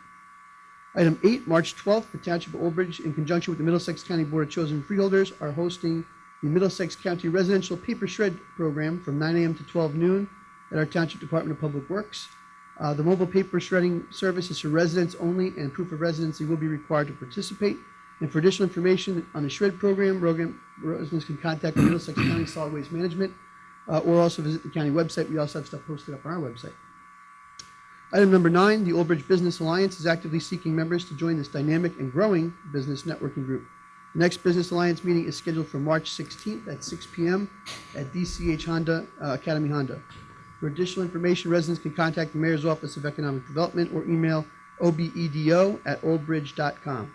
Item 8, March 12th, the Township of Old Bridge, in conjunction with the Middlesex County Board of Chosen Freeholders, are hosting the Middlesex County Residential Paper Shred Program from 9 a.m. to 12 noon at our Township Department of Public Works. The mobile paper shredding service is for residents only, and proof of residency will be required to participate. And for additional information on the shred program, residents can contact the Middlesex County Solid Waste Management or also visit the county website. We also have stuff posted up on our website. Item number 9, the Old Bridge Business Alliance is actively seeking members to join this dynamic and growing business networking group. The next Business Alliance meeting is scheduled for March 16th at 6 p.m. at DCH Honda, Academy Honda. For additional information, residents can contact the Mayor's Office of Economic Development or email obedo@oldbridge.com.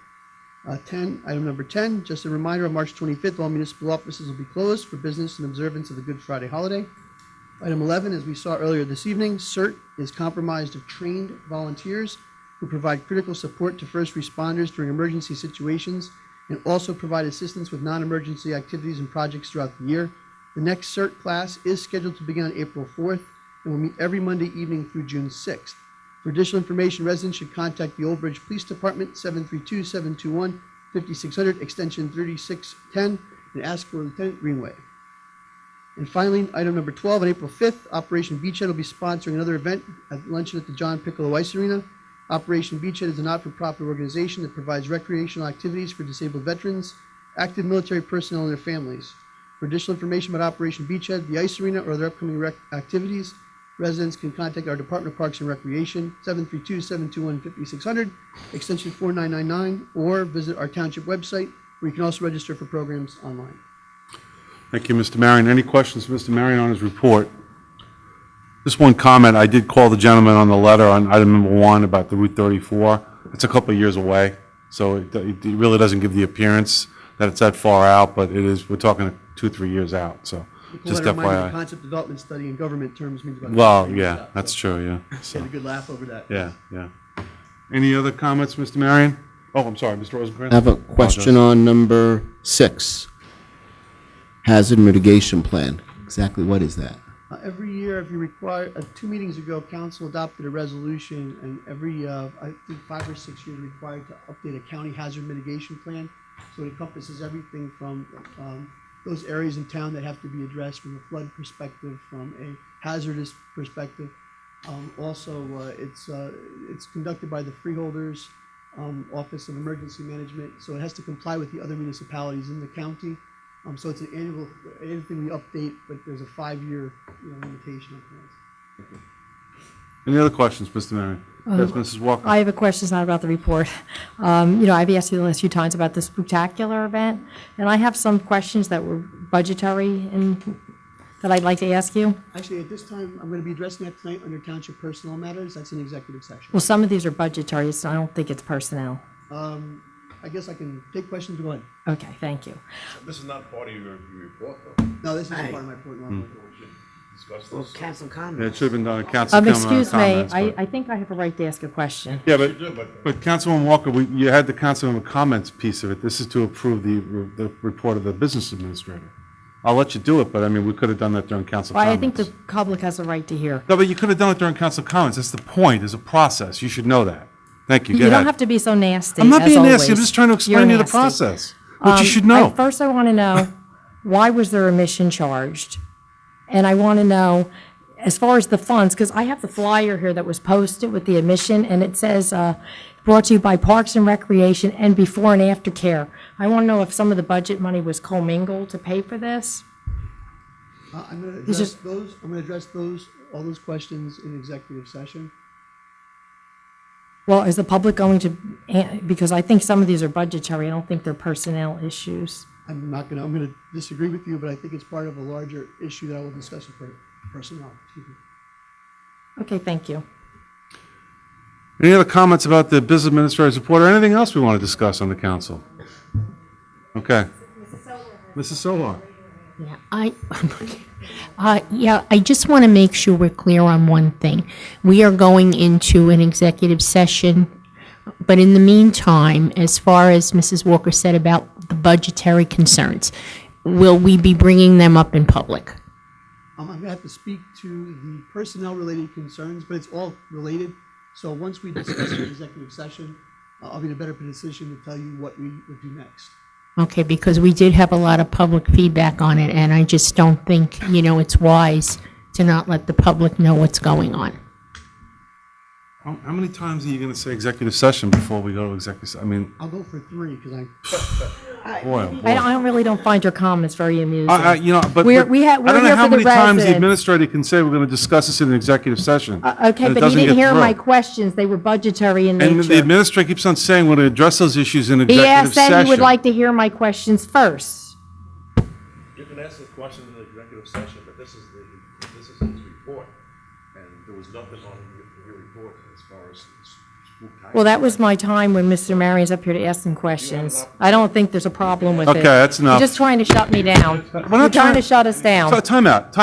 Item number 10, just a reminder, on March 25th, all municipal offices will be closed for business in observance of the Good Friday holiday. Item 11, as we saw earlier this evening, CERT is comprised of trained volunteers who provide critical support to first responders during emergency situations and also provide assistance with non-emergency activities and projects throughout the year. The next CERT class is scheduled to begin on April 4th and will meet every Monday evening through June 6th. For additional information, residents should contact the Old Bridge Police Department, 732-721-5600, extension 3610, and ask for Lieutenant Greenway. And finally, item number 12, on April 5th, Operation Beachhead will be sponsoring another event at luncheon at the John Piccolo Ice Arena. Operation Beachhead is a not-for-profit organization that provides recreational activities for disabled veterans, active military personnel, and their families. For additional information about Operation Beachhead, the Ice Arena, or other upcoming activities, residents can contact our Department of Parks and Recreation, 732-721-5600, extension 4999, or visit our township website, where you can also register for programs online. Thank you, Mr. Marion. Any questions for Mr. Marion on his report? Just one comment. I did call the gentleman on the letter on item number 1 about the Route 34. It's a couple of years away, so it really doesn't give the appearance that it's that far out, but it is. We're talking 2-3 years out, so just The FYI. concept development study in government terms means about Well, 3 years yeah, out, that's so true, yeah. we So, had a good laugh over that. yeah. Any other comments, Mr. Marion? Oh, I'm sorry, Mr. Rosencrantz? I have a question on number 6. Hazard mitigation plan. Exactly what is that? Every year, if you require, 2 meetings ago, council adopted a resolution, and every, I think 5 or 6 years required to update a county hazard mitigation plan. So it encompasses everything from those areas in town that have to be addressed from a flood perspective, from a hazardous perspective. It's conducted by the Freeholders Office of Emergency Management, so it has to comply with the other municipalities in the county. So it's an annual, anything we update, but there's a 5-year limitation on plans. Any other questions, Mr. Marion? Yes, Mrs. Walker? I have a question, it's not about the report. I've asked you the last few times about the spectacular event, and I have some questions that were budgetary in that I'd like to ask you? Actually, at this time, I'm going to be addressing that tonight under Township Personnel Matters. That's an executive session. Well, some of these are budgetary, so I don't think it's personnel. I guess I can take questions. Go ahead. Okay, thank you. This is not part of your report, though. No, this isn't Aye. part of my report normally. Discuss Well, this. council Yeah, it comments. should have been done at council Excuse me, comments. I think I have a right to ask a question. Yeah, but Councilwoman Walker, you had the councilwoman comments piece of it. This is to approve the report of the business administrator. I'll let you do it, but I mean, we could have done that during council Well, I comments. think the public has a right to hear. No, but you could have done it during council comments. That's the point. There's a process. You should know that. Thank you. Go You don't ahead. have to be so nasty, I'm not as being nasty. always. I'm just trying to explain You're to you the nasty. process, which you should know. First, I want to know, why was there a mission charged? And I want to know, as far as the funds, because I have the flyer here that was posted with the admission, and it says, brought to you by Parks and Recreation and before and after care. I want to know if some of the budget money was commingled to pay for this? I'm going to These address are- those. I'm going to address all those questions in executive session. Well, is the public going to, because I think some of these are budgetary, I don't think they're personnel issues. I'm going to disagree with you, but I think it's part of a larger issue that I will discuss with personnel. Excuse me. Okay, thank you. Any other comments about the business administrator's report or anything else we want to discuss on the council? Okay. Mrs. Solar. Yeah, I just want to make sure we're clear on one thing. We are going into an executive session, but in the meantime, as far as Mrs. Walker said about the budgetary concerns, will we be bringing them up in public? I'm going to have to speak to the personnel-related concerns, but it's all related. So once we discuss the executive session, I'll be in a better position to tell you what we would do next. Okay, because we did have a lot of public feedback on it, and I just don't think, it's wise to not let the public know what's going on. How many times are you going to say executive session before we go to executive session? I mean, I'll go for 3 because boy, oh boy. I really don't find your comments very amusing. But We're I don't know here how for the many times the residents. administrator can say we're going to discuss this in an executive session. Okay, and it but he doesn't didn't get hear my through. questions, they were budgetary in And the nature. administrator keeps on saying we're going to address those issues in He executive session. said he would like to hear my questions first. You can ask the question in the executive session, but this is his report, and there was nothing on your report as far as school tax. Well, that was my time when Mr. Marion's up here to ask him questions. I don't think there's a problem with it. Okay, that's enough. You're just trying to shut me down. You're trying to shut us down. Time out.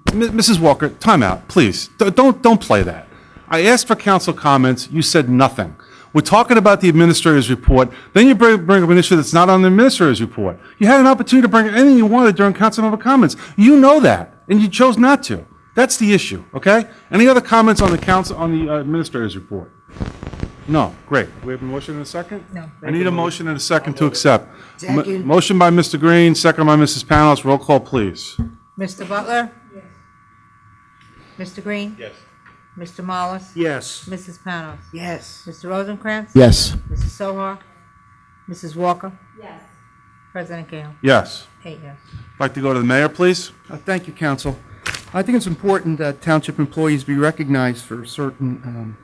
Mrs. Walker, time out, please. Don't play that. I asked for council comments, you said nothing. We're talking about the administrator's report, then you bring up an issue that's not on the administrator's report. You had an opportunity to bring anything you wanted during council member comments. You know that, and you chose not to. That's the issue, okay? Any other comments on the administrator's report? No, great. We have a motion and a second? No. I need a motion and a second to accept. Second. Motion by Mr. Green, second by Mrs. Panos. Roll call, please. Mr. Butler? Yes. Mr. Green? Yes. Mr. Mollis? Yes. Mrs. Panos? Yes. Mr. Rosencrantz? Yes. Mrs. Sohar? Mrs. Walker? Yes. President Gale? Yes. 8 yes. I'd like to go to the mayor, please. Thank you, council. I think it's important that township employees be recognized for certain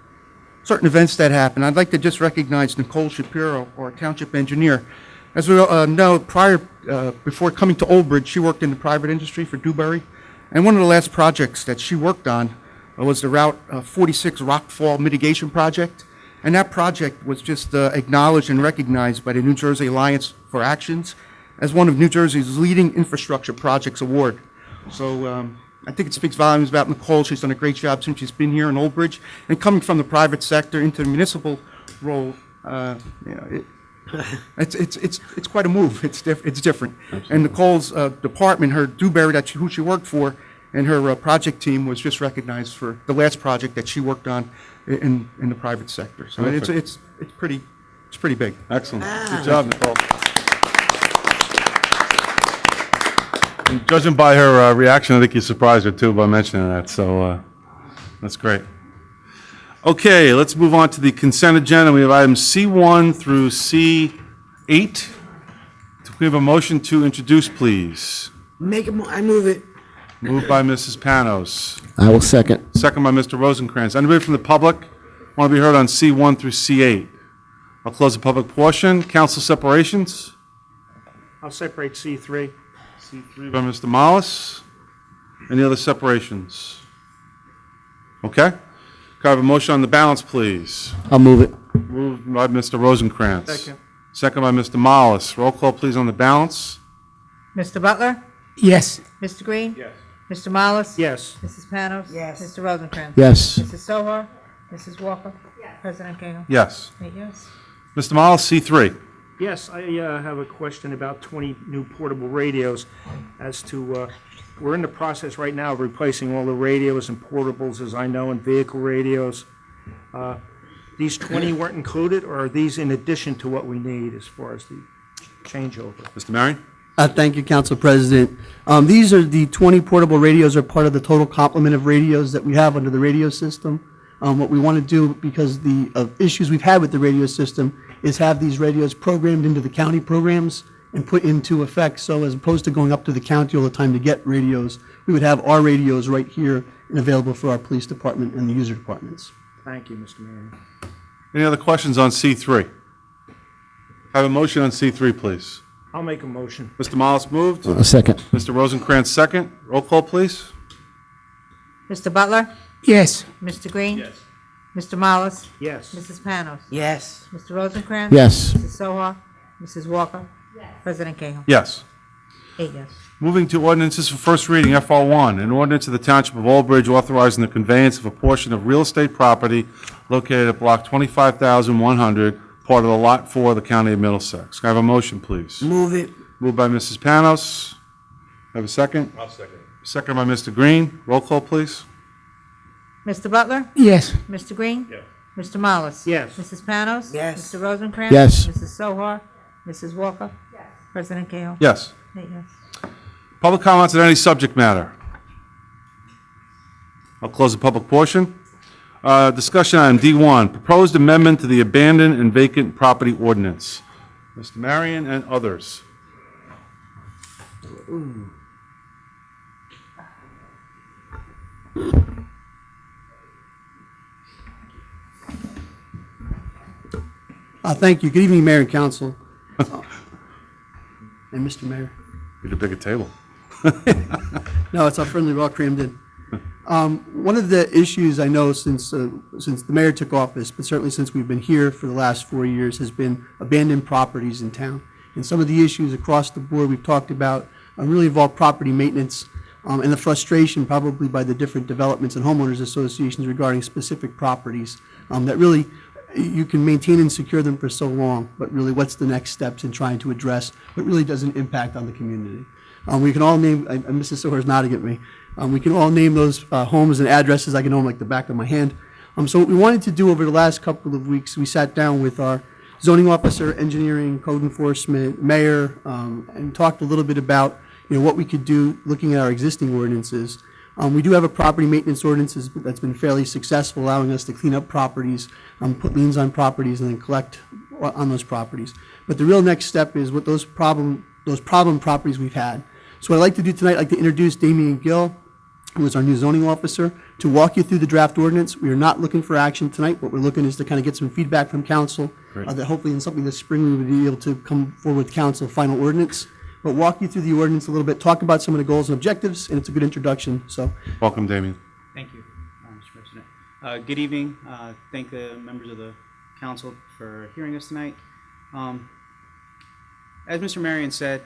events that happen. I'd like to just recognize Nicole Shapiro, our township engineer. As we all know, before coming to Old Bridge, she worked in the private industry for Dewberry. And one of the last projects that she worked on was the Route 46 Rockfall Mitigation Project. And that project was just acknowledged and recognized by the New Jersey Alliance for Actions as one of New Jersey's leading infrastructure projects award. So I think it speaks volumes about Nicole. She's done a great job since she's been here in Old Bridge. And coming from the private sector into the municipal role, it's quite a move. It's different. Absolutely. And Nicole's department, her Dewberry, who she worked for, and her project team was just recognized for the last project that she worked on in the private sector. So it's pretty big. Excellent. Good job, Nicole. And judging by her reaction, I think you surprised her too by mentioning that, so that's great. Okay, let's move on to the consent agenda. We have items C1 through C8. We have a motion to introduce, please. I move it. Moved by Mrs. Panos. I will second. Second by Mr. Rosencrantz. Anybody from the public want to be heard on C1 through C8? I'll close the public portion. Council separations. I'll separate C3. C3 by Mr. Mollis. Any other separations? Okay. Can I have a motion on the balance, please? I'll move it. Moved by Mr. Rosencrantz. Second. Second by Mr. Mollis. Roll call, please, on the balance. Mr. Butler? Yes. Mr. Green? Yes. Mr. Mollis? Yes. Mrs. Panos? Yes. Mr. Rosencrantz? Yes. Mrs. Sohar? Mrs. Walker? Yes. President Cahill? Yes. 8 yes. Mr. Mollis, C3. Yes, I have a question about 20 new portable radios as to, we're in the process right now of replacing all the radios and portables, as I know, and vehicle radios. These 20 weren't included, or are these in addition to what we need as far as the changeover? Mr. Marion? Thank you, Council President. These are the 20 portable radios are part of the total complement of radios that we have under the radio system. What we want to do, because of issues we've had with the radio system, is have these radios programmed into the county programs and put into effect. So as opposed to going up to the county all the time to get radios, we would have our radios right here and available for our police department and the user departments. Thank you, Mr. Mayor. Any other questions on C3? Have a motion on C3, please. I'll make a motion. Mr. Mollis moved. A second. Mr. Rosencrantz, second. Roll call, please. Mr. Butler? Yes. Mr. Green? Yes. Mr. Mollis? Yes. Mrs. Panos? Yes. Mr. Rosencrantz? Yes. Mrs. Sohar? Mrs. Walker? Yes. President Cahill? Yes. 8 yes. Moving to ordinances for first reading, FR1, an ordinance of the Township of Old Bridge authorizing the conveyance of a portion of real estate property located at Block 25,100, part of the Lot 4 of the County of Middlesex. Can I have a motion, please? Move it. Moved by Mrs. Panos. Have a second? I'll second. Second by Mr. Green. Roll call, please. Mr. Butler? Yes. Mr. Green? Yes. Mr. Mollis? Yes. Mrs. Panos? Yes. Mr. Rosencrantz? Yes. Mrs. Sohar? Mrs. Walker? Yes. President Cahill? Yes. 8 yes. Public comments on any subject matter. I'll close the public portion. Discussion item D1, proposed amendment to the abandoned and vacant property ordinance. Mr. Marion and others. Thank you. Good evening, Mayor and Council. And Mr. Mayor. Need a bigger table. No, it's all friendly, we're all crammed in. One of the issues I know since the mayor took office, but certainly since we've been here for the last 4 years, has been abandoned properties in town. And some of the issues across the board we've talked about really involve property maintenance and the frustration probably by the different developments and homeowners associations regarding specific properties that really you can maintain and secure them for so long, but really what's the next steps in trying to address what really doesn't impact on the community. We can all name, Mrs. Sohar's nodding at me, we can all name those homes and addresses. I can know them like the back of my hand. So what we wanted to do over the last couple of weeks, we sat down with our zoning officer, engineering, code enforcement, mayor, and talked a little bit about what we could do looking at our existing ordinances. We do have a property maintenance ordinance that's been fairly successful, allowing us to clean up properties, put liens on properties, and then collect on those properties. But the real next step is what those problem properties we've had. So what I'd like to do tonight, I'd like to introduce Damian Gill, who is our new zoning officer, to walk you through the draft ordinance. We are not looking for action tonight. What we're looking is to kind of get some feedback from council, that hopefully in something this spring we would be able to come forward with council final ordinance. But walk you through the ordinance a little bit, talk about some of the goals and objectives, and it's a good introduction. So, welcome, Damien. Thank you, Mr. President. Good evening. Thank the members of the council for hearing us tonight. As Mr. Marion said,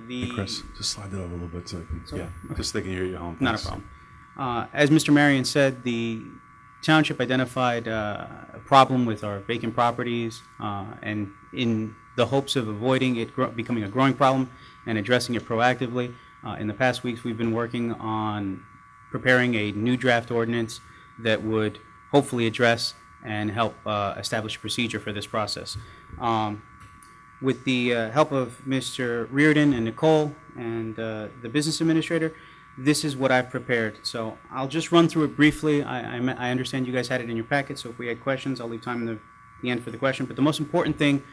Hey, Chris, just slide that over a little bit so I can, So- yeah, just they can hear you at home. Not a please. problem. As Mr. Marion said, the township identified a problem with our vacant properties, and in the hopes of avoiding it becoming a growing problem and addressing it proactively, in the past weeks we've been working on preparing a new draft ordinance that would hopefully address and help establish a procedure for this process. With the help of Mr. Reardon and Nicole and the business administrator, this is what I've prepared. So I'll just run through it briefly. I understand you guys had it in your packet, so if we had questions, I'll leave time in the end for the question. But the most important thing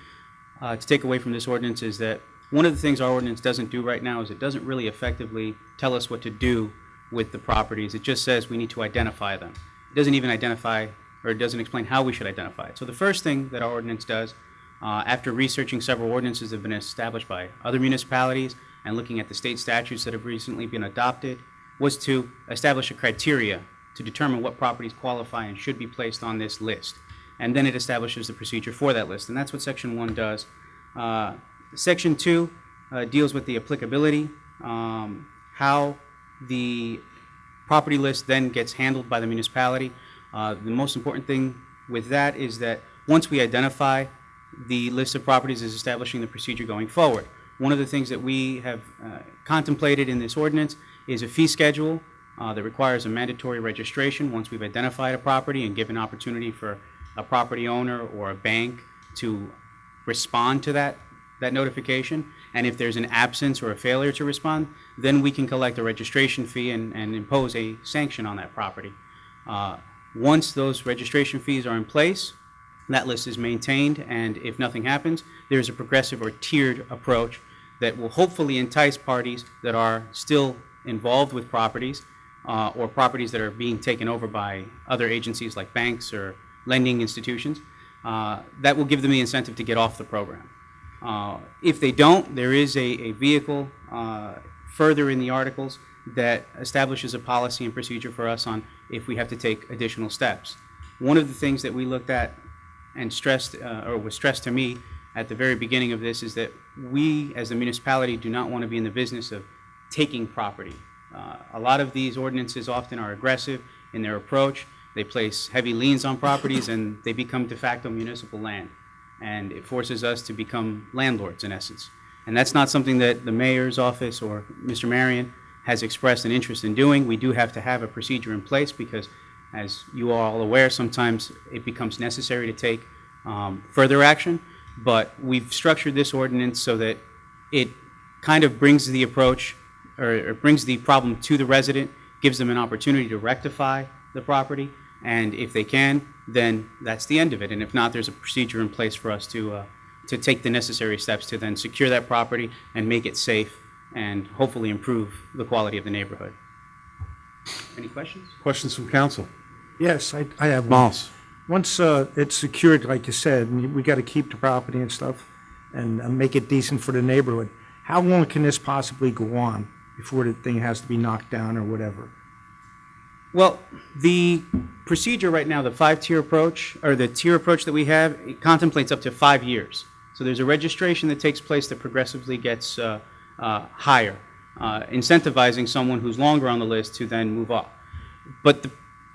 to take away from this ordinance is that one of the things our ordinance doesn't do right now is it doesn't really effectively tell us what to do with the properties. It just says we need to identify them. It doesn't even identify, or it doesn't explain how we should identify it. So the first thing that our ordinance does, after researching several ordinances that have been established by other municipalities and looking at the state statutes that have recently been adopted, was to establish a criteria to determine what properties qualify and should be placed on this list. And then it establishes the procedure for that list, and that's what Section 1 does. Section 2 deals with the applicability, how the property list then gets handled by the municipality. The most important thing with that is that once we identify the list of properties is establishing the procedure going forward. One of the things that we have contemplated in this ordinance is a fee schedule that requires a mandatory registration once we've identified a property and given opportunity for a property owner or a bank to respond to that notification. And if there's an absence or a failure to respond, then we can collect a registration fee and impose a sanction on that property. Once those registration fees are in place, that list is maintained, and if nothing happens, there's a progressive or tiered approach that will hopefully entice parties that are still involved with properties or properties that are being taken over by other agencies like banks or lending institutions. That will give them the incentive to get off the program. If they don't, there is a vehicle further in the articles that establishes a policy and procedure for us on if we have to take additional steps. One of the things that we looked at and stressed, or was stressed to me at the very beginning of this, is that we as the municipality do not want to be in the business of taking property. A lot of these ordinances often are aggressive in their approach. They place heavy liens on properties and they become de facto municipal land. And it forces us to become landlords in essence. And that's not something that the mayor's office or Mr. Marion has expressed an interest in doing. We do have to have a procedure in place because, as you are all aware, sometimes it becomes necessary to take further action. But we've structured this ordinance so that it kind of brings the approach or brings the problem to the resident, gives them an opportunity to rectify the property. And if they can, then that's the end of it. And if not, there's a procedure in place for us to take the necessary steps to then secure that property and make it safe and hopefully improve the quality of the neighborhood. Any questions? Questions from council? Yes, I have one. Miles? Once it's secured, like you said, and we got to keep the property and stuff and make it decent for the neighborhood, how long can this possibly go on before the thing has to be knocked down or whatever? Well, the procedure right now, the 5-tier approach, or the tier approach that we have, it contemplates up to 5 years. So there's a registration that takes place that progressively gets higher, incentivizing someone who's longer on the list to then move up. But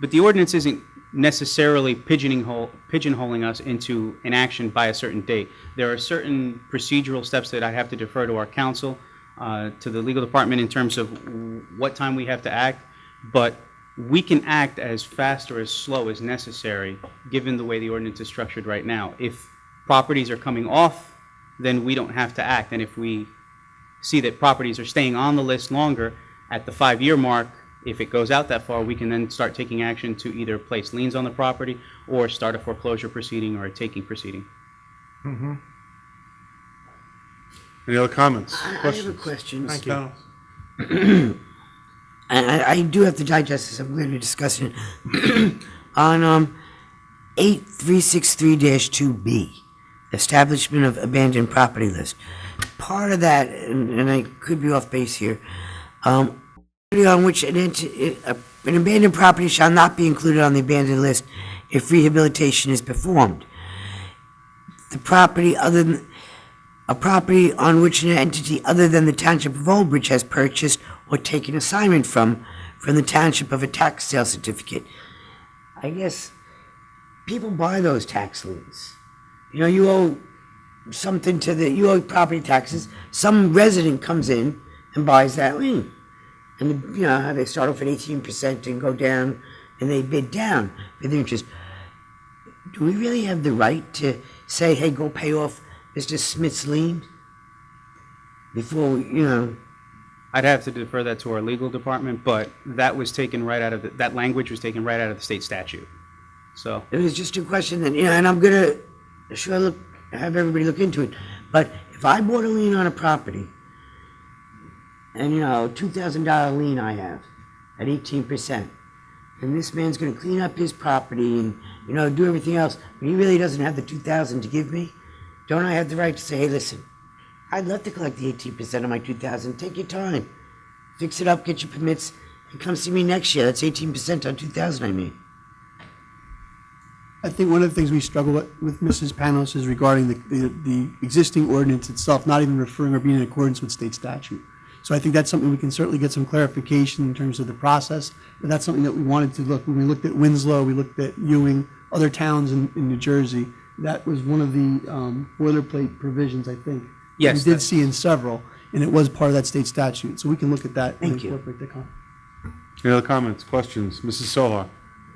the ordinance isn't necessarily pigeonholing us into an action by a certain date. There are certain procedural steps that I have to defer to our counsel, to the legal department in terms of what time we have to act, but we can act as fast or as slow as necessary given the way the ordinance is structured right now. If properties are coming off, then we don't have to act. And if we see that properties are staying on the list longer, at the 5-year mark, if it goes out that far, we can then start taking action to either place liens on the property or start a foreclosure proceeding or a taking proceeding. Mm-hmm. Any other comments? I have a Questions? question. Thank you. I do have to digest this. I'm going to be discussing it. On 8363-2B, establishment of abandoned property list. Part of that, and I could be off base here, on which an abandoned property shall not be included on the abandoned list if rehabilitation is performed. The property a property on which an entity other than the Township of Old Bridge has purchased or taken assignment from the Township of a tax sale certificate. I guess people buy those tax liens. You know, you owe something you owe property taxes. Some resident comes in and buys that lien. And you know how they start off at 18% and go down, and they bid down with interest. Do we really have the right to say, hey, go pay off Mr. Smith's lien before, I'd have to defer that to our legal department, but that was taken right out of that language was taken right out of the state statute. So it was just a question that, and I'm gonna have everybody look into it. But if I bought a lien on a property, and $2,000 lien I have at 18%, and this man's gonna clean up his property and do everything else, but he really doesn't have the $2,000 to give me, don't I have the right to say, hey, listen, I'd love to collect the 18% of my $2,000. Take your time, fix it up, get your permits, And come see me next year. That's 18% on 2,000, I mean. I think one of the things we struggle with Mrs. Panos is regarding the existing ordinance itself, not even referring or being in accordance with state statute. So I think that's something we can certainly get some clarification in terms of the process, but that's something that we wanted to look. When we looked at Winslow, we looked at Ewing, other towns in New Jersey, that was one of the boilerplate provisions, I think. Yes, We did see in several, and it was part of that state statute, so we can look at that and Thank you. incorporate the comment. Any other comments, questions? Mrs. Solar?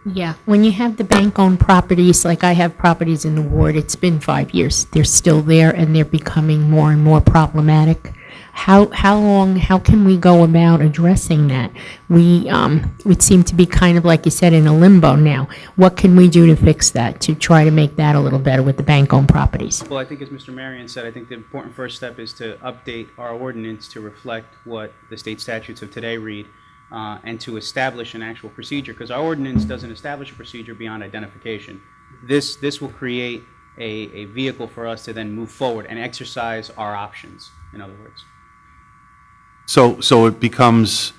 Yeah, when you have the bank-owned properties, like I have properties in the ward, it's been 5 years. They're still there, and they're becoming more and more problematic. How can we go about addressing that? We seem to be kind of, like you said, in a limbo now. What can we do to fix that, to try to make that a little better with the bank-owned properties? Well, I think as Mr. Marion said, I think the important first step is to update our ordinance to reflect what the state statutes of today read, and to establish an actual procedure, because our ordinance doesn't establish a procedure beyond identification. This will create a vehicle for us to then move forward and exercise our options, in other words. So it becomes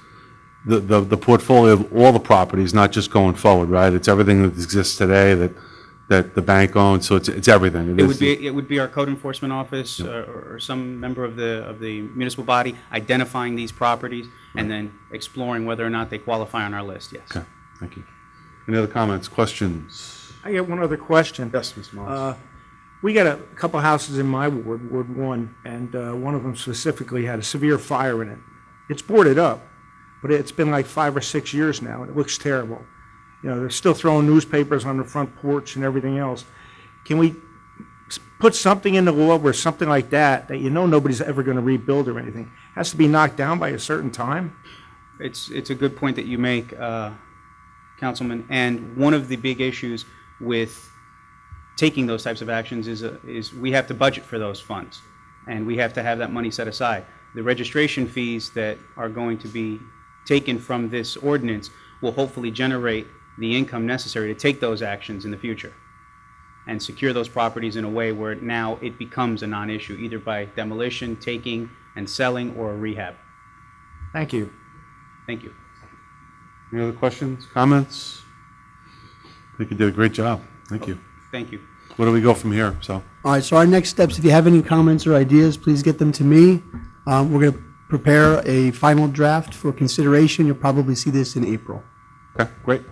the portfolio of all the properties, not just going forward, right? It's everything that exists today that the bank owns, so it's everything. It would be our code enforcement office or some member of the municipal body identifying these properties and then exploring whether or not they qualify on our list, yes. Okay, thank you. Any other comments, questions? I got one other question. Yes, Mr. Morris. We got a couple houses in my ward, Ward 1, and one of them specifically had a severe fire in it. It's boarded up, but it's been like 5 or 6 years now, and it looks terrible. You know, they're still throwing newspapers on the front porch and everything else. Can we put something in the law where something like that you know nobody's ever going to rebuild or anything, has to be knocked down by a certain time? It's a good point that you make, Councilman, and one of the big issues with taking those types of actions is we have to budget for those funds, and we have to have that money set aside. The registration fees that are going to be taken from this ordinance will hopefully generate the income necessary to take those actions in the future and secure those properties in a way where now it becomes a non-issue, either by demolition, taking, and selling, or rehab. Thank you. Thank you. Any other questions, comments? I think you did a great job. Thank you. Thank you. Where do we go from here? All right, so our next steps, if you have any comments or ideas, please get them to me. We're going to prepare a final draft for consideration. You'll probably see this in April. Okay, great.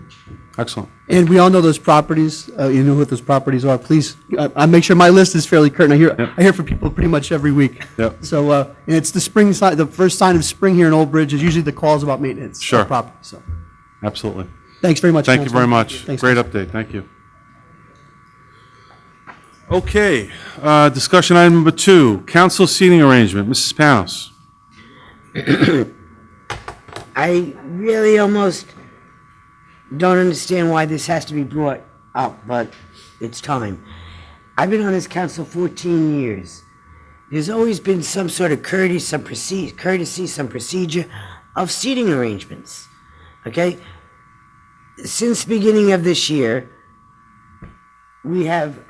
Excellent. And we all know those properties. You know what those properties are. Please, I make sure my list is fairly current. I hear from people pretty much every week. Yep. So, and it's the spring sign. The first sign of spring here in Old Bridge is usually the calls about maintenance Sure. of property. So, Absolutely. thanks very much. Thank you Councilman. very much. Thanks, Great Councilman. update. Thank you. Okay, discussion item number 2, council seating arrangement. Mrs. Panos. I really almost don't understand why this has to be brought up, but it's time. I've been on this council 14 years. There's always been some sort of courtesy, some procedure of seating arrangements, okay? Since the beginning of this year, we have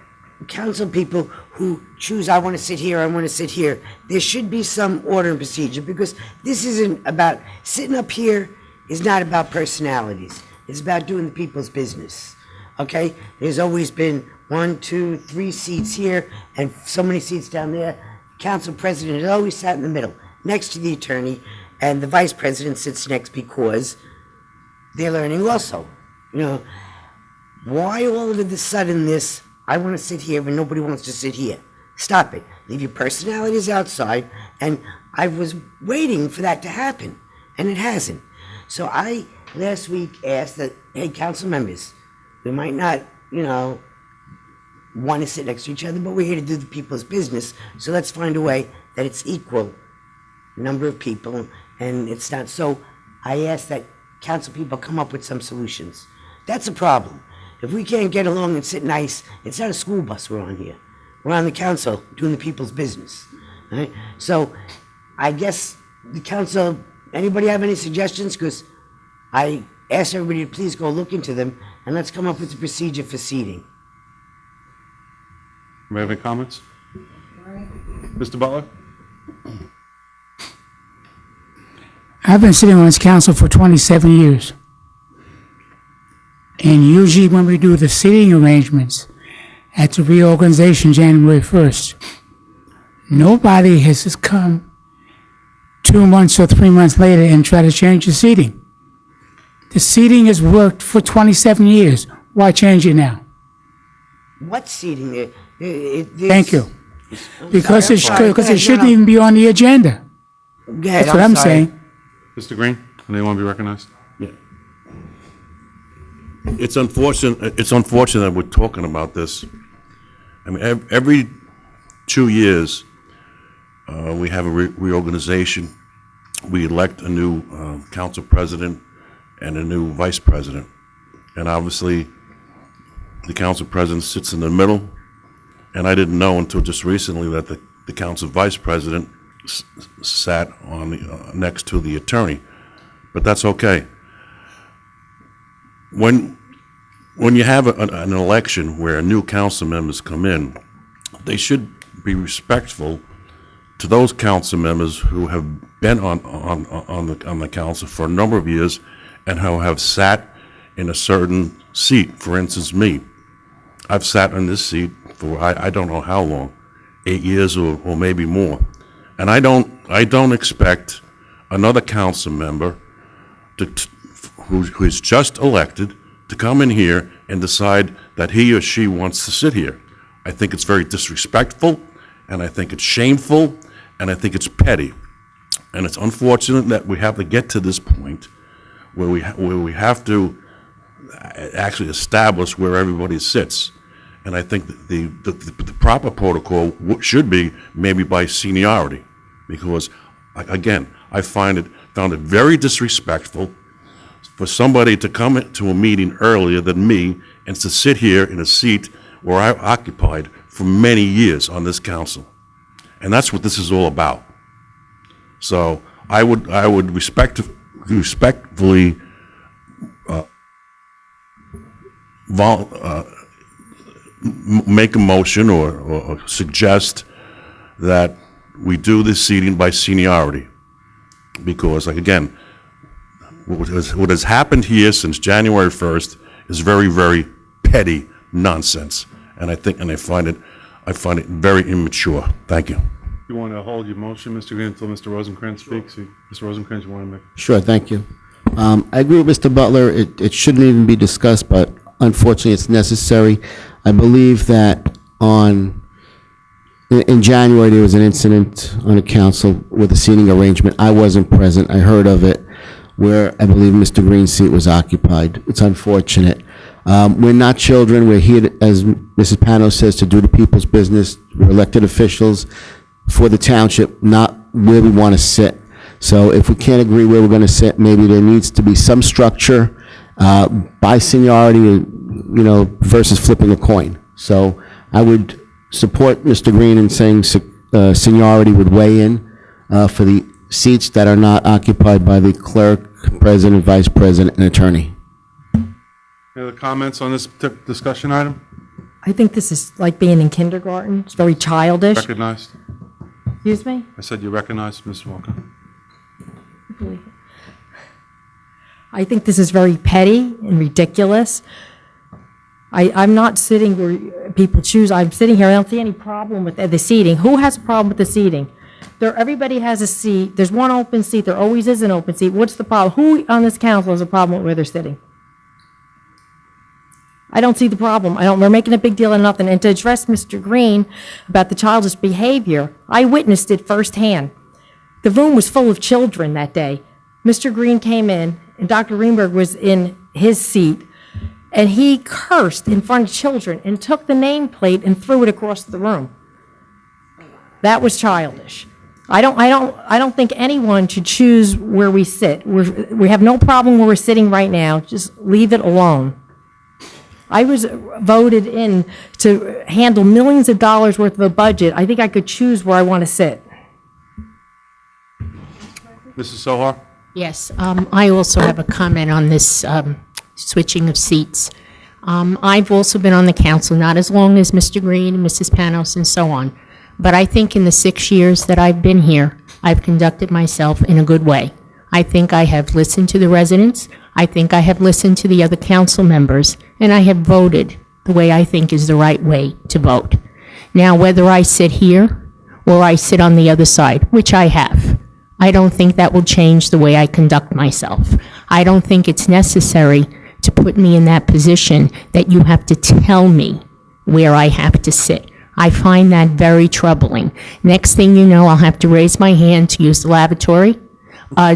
council people who choose, I want to sit here, I want to sit here. There should be some order and procedure, because this isn't about, sitting up here is not about personalities. It's about doing the people's business, okay? There's always been 1, 2, 3 seats here and so many seats down there. Council president has always sat in the middle, next to the attorney, and the vice president sits next because they're learning also. You know, why all of a sudden this, I want to sit here when nobody wants to sit here? Stop it. Leave your personalities outside. And I was waiting for that to happen, and it hasn't. So I, last week, asked that, hey, council members, we might not, you know, want to sit next to each other, but we're here to do the people's business, so let's find a way that it's equal number of people, and it's not. So I asked that council people come up with some solutions. That's a problem. If we can't get along and sit nice, it's not a school bus we're on here. We're on the council doing the people's business. Right? So I guess the council, anybody have any suggestions? Because I asked everybody to please go look into them, and let's come up with a procedure for seating. Do you have any comments? Mr. Butler? I've been sitting on this council for 27 years. And usually when we do the seating arrangements at the reorganization January 1st, nobody has just come 2 months or 3 months later and try to change the seating. The seating has worked for 27 years. Why change it now? What seating? Thank you. Because I'm sorry. because it No, shouldn't no. even be on the agenda. Go ahead, That's what I'm sorry. saying. Mr. Green, anyone be recognized? It's unfortunate, that we're talking about this. I mean, every 2 years, we have a reorganization. We elect a new council president and a new vice president. And obviously, the council president sits in the middle. And I didn't know until just recently that the council vice president sat on the, next to the attorney. But that's okay. When you have an election where new council members come in, they should be respectful to those council members who have been on the council for a number of years and who have sat in a certain seat. For instance, me. I've sat in this seat for I don't know how long, 8 years or maybe more. And I don't expect another council member who is just elected to come in here and decide that he or she wants to sit here. I think it's very disrespectful, and I think it's shameful, and I think it's petty. And it's unfortunate that we have to get to this point where we have to actually establish where everybody sits. And I think that the proper protocol should be maybe by seniority, because, again, I found it very disrespectful for somebody to come to a meeting earlier than me and to sit here in a seat where I occupied for many years on this council. And that's what this is all about. So I would respectfully make a motion or suggest that we do this seating by seniority. Because, like, again, what has happened here since January 1st is very, very petty nonsense. And I find it very immature. Thank you. You want to hold your motion, Mr. Green, until Mr. Rosencrantz speaks? Mr. Rosencrantz, you want to make? Sure, thank you. I agree with Mr. Butler. It shouldn't even be discussed, but unfortunately, it's necessary. I believe that in January, there was an incident on the council with a seating arrangement. I wasn't present. I heard of it, where I believe Mr. Green's seat was occupied. It's unfortunate. We're not children. We're here, as Mrs. Pano says, to do the people's business. We're elected officials for the township, not where we want to sit. So if we can't agree where we're going to sit, maybe there needs to be some structure by seniority, versus flipping a coin. So I would support Mr. Green in saying seniority would weigh in for the seats that are not occupied by the clerk, president, vice president, and attorney. Any other comments on this discussion item? I think this is like being in kindergarten. It's very childish. Recognized? Excuse me? I said you recognized, Ms. Walker. I think this is very petty and ridiculous. I'm not sitting where people choose. I'm sitting here. I don't see any problem with the seating. Who has a problem with the seating? Everybody has a seat. There's one open seat. There always is an open seat. What's the problem? Who on this council has a problem with where they're sitting? I don't see the problem. We're making a big deal of nothing. And to address Mr. Green about the childish behavior, I witnessed it firsthand. The room was full of children that day. Mr. Green came in, and Dr. Greenberg was in his seat, and he cursed in front of children and took the nameplate and threw it across the room. That was childish. I don't think anyone should choose where we sit. We have no problem where we're sitting right now. Just leave it alone. I was voted in to handle millions of dollars worth of a budget. I think I could choose where I want to sit. Mrs. Sohar? Yes, I also have a comment on this switching of seats. I've also been on the council, not as long as Mr. Green, Mrs. Panos, and so on. But I think in the 6 years that I've been here, I've conducted myself in a good way. I think I have listened to the residents. I think I have listened to the other council members, and I have voted the way I think is the right way to vote. Now, whether I sit here or I sit on the other side, which I have, I don't think that will change the way I conduct myself. I don't think it's necessary to put me in that position that you have to tell me where I have to sit. I find that very troubling. Next thing you know, I'll have to raise my hand to use the lavatory.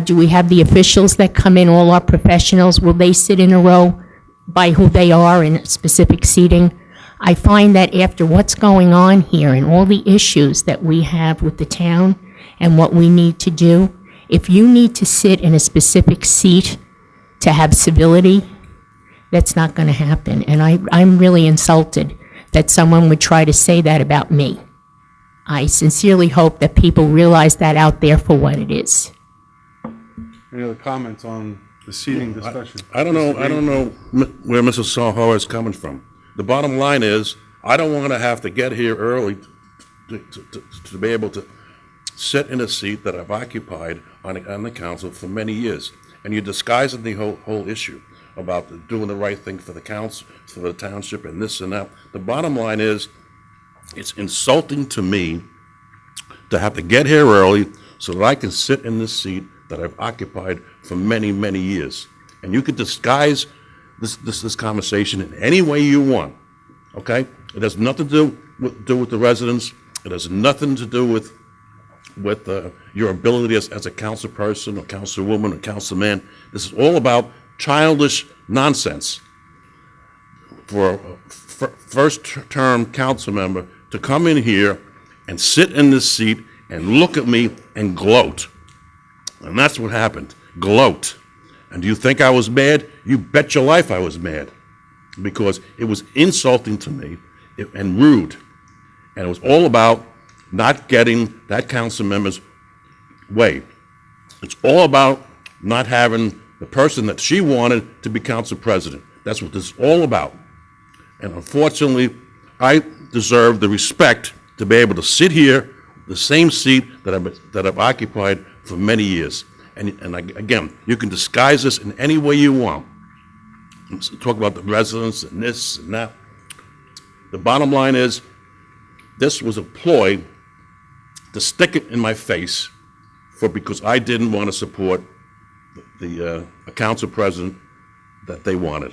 Do we have the officials that come in, all our professionals? Will they sit in a row by who they are in specific seating? I find that after what's going on here and all the issues that we have with the town and what we need to do, if you need to sit in a specific seat to have civility, that's not going to happen. And I'm really insulted that someone would try to say that about me. I sincerely hope that people realize that out there for what it is. Any other comments on the seating discussion? I don't know where Mrs. Soho is coming from. The bottom line is, I don't want to have to get here early to be able to sit in a seat that I've occupied on the council for many years. And you're disguising the whole issue about doing the right thing for the council, for the township, and this and that. The bottom line is, it's insulting to me to have to get here early so that I can sit in this seat that I've occupied for many, many years. And you could disguise this conversation in any way you want, okay? It has nothing to do with the residents. It has nothing to do with your ability as a council person or councilwoman or councilman. This is all about childish nonsense for a first-term council member to come in here and sit in this seat and look at me and gloat. And that's what happened, gloat. And do you think I was mad? You bet your life I was mad, because it was insulting to me and rude. And it was all about not getting that council member's way. It's all about not having the person that she wanted to be council president. That's what this is all about. And unfortunately, I deserve the respect to be able to sit here, the same seat that I've occupied for many years. And again, you can disguise this in any way you want. Talk about the residents and this and that. The bottom line is, this was a ploy to stick it in my face because I didn't want to support the council president that they wanted.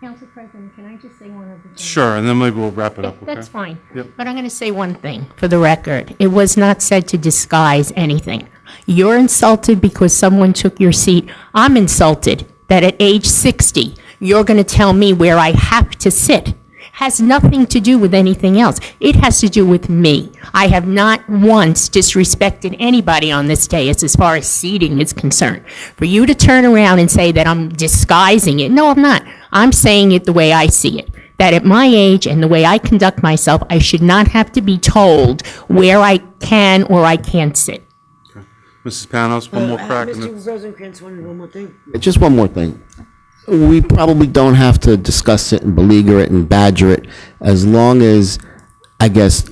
Council President, can I just say one other thing? Sure, and then maybe we'll wrap it up, okay? That's fine. Yep. But I'm going to say one thing for the record. It was not said to disguise anything. You're insulted because someone took your seat. I'm insulted that at age 60, you're going to tell me where I have to sit. Has nothing to do with anything else. It has to do with me. I have not once disrespected anybody on this dais as far as seating is concerned. For you to turn around and say that I'm disguising it, no, I'm not. I'm saying it the way I see it. That at my age and the way I conduct myself, I should not have to be told where I can or I can't sit. Mrs. Panos, one more crack. and Mr. it's- Rosencrantz wanted one more thing. Just one more thing. We probably don't have to discuss it and beleaguer it and badger it, as long as, I guess,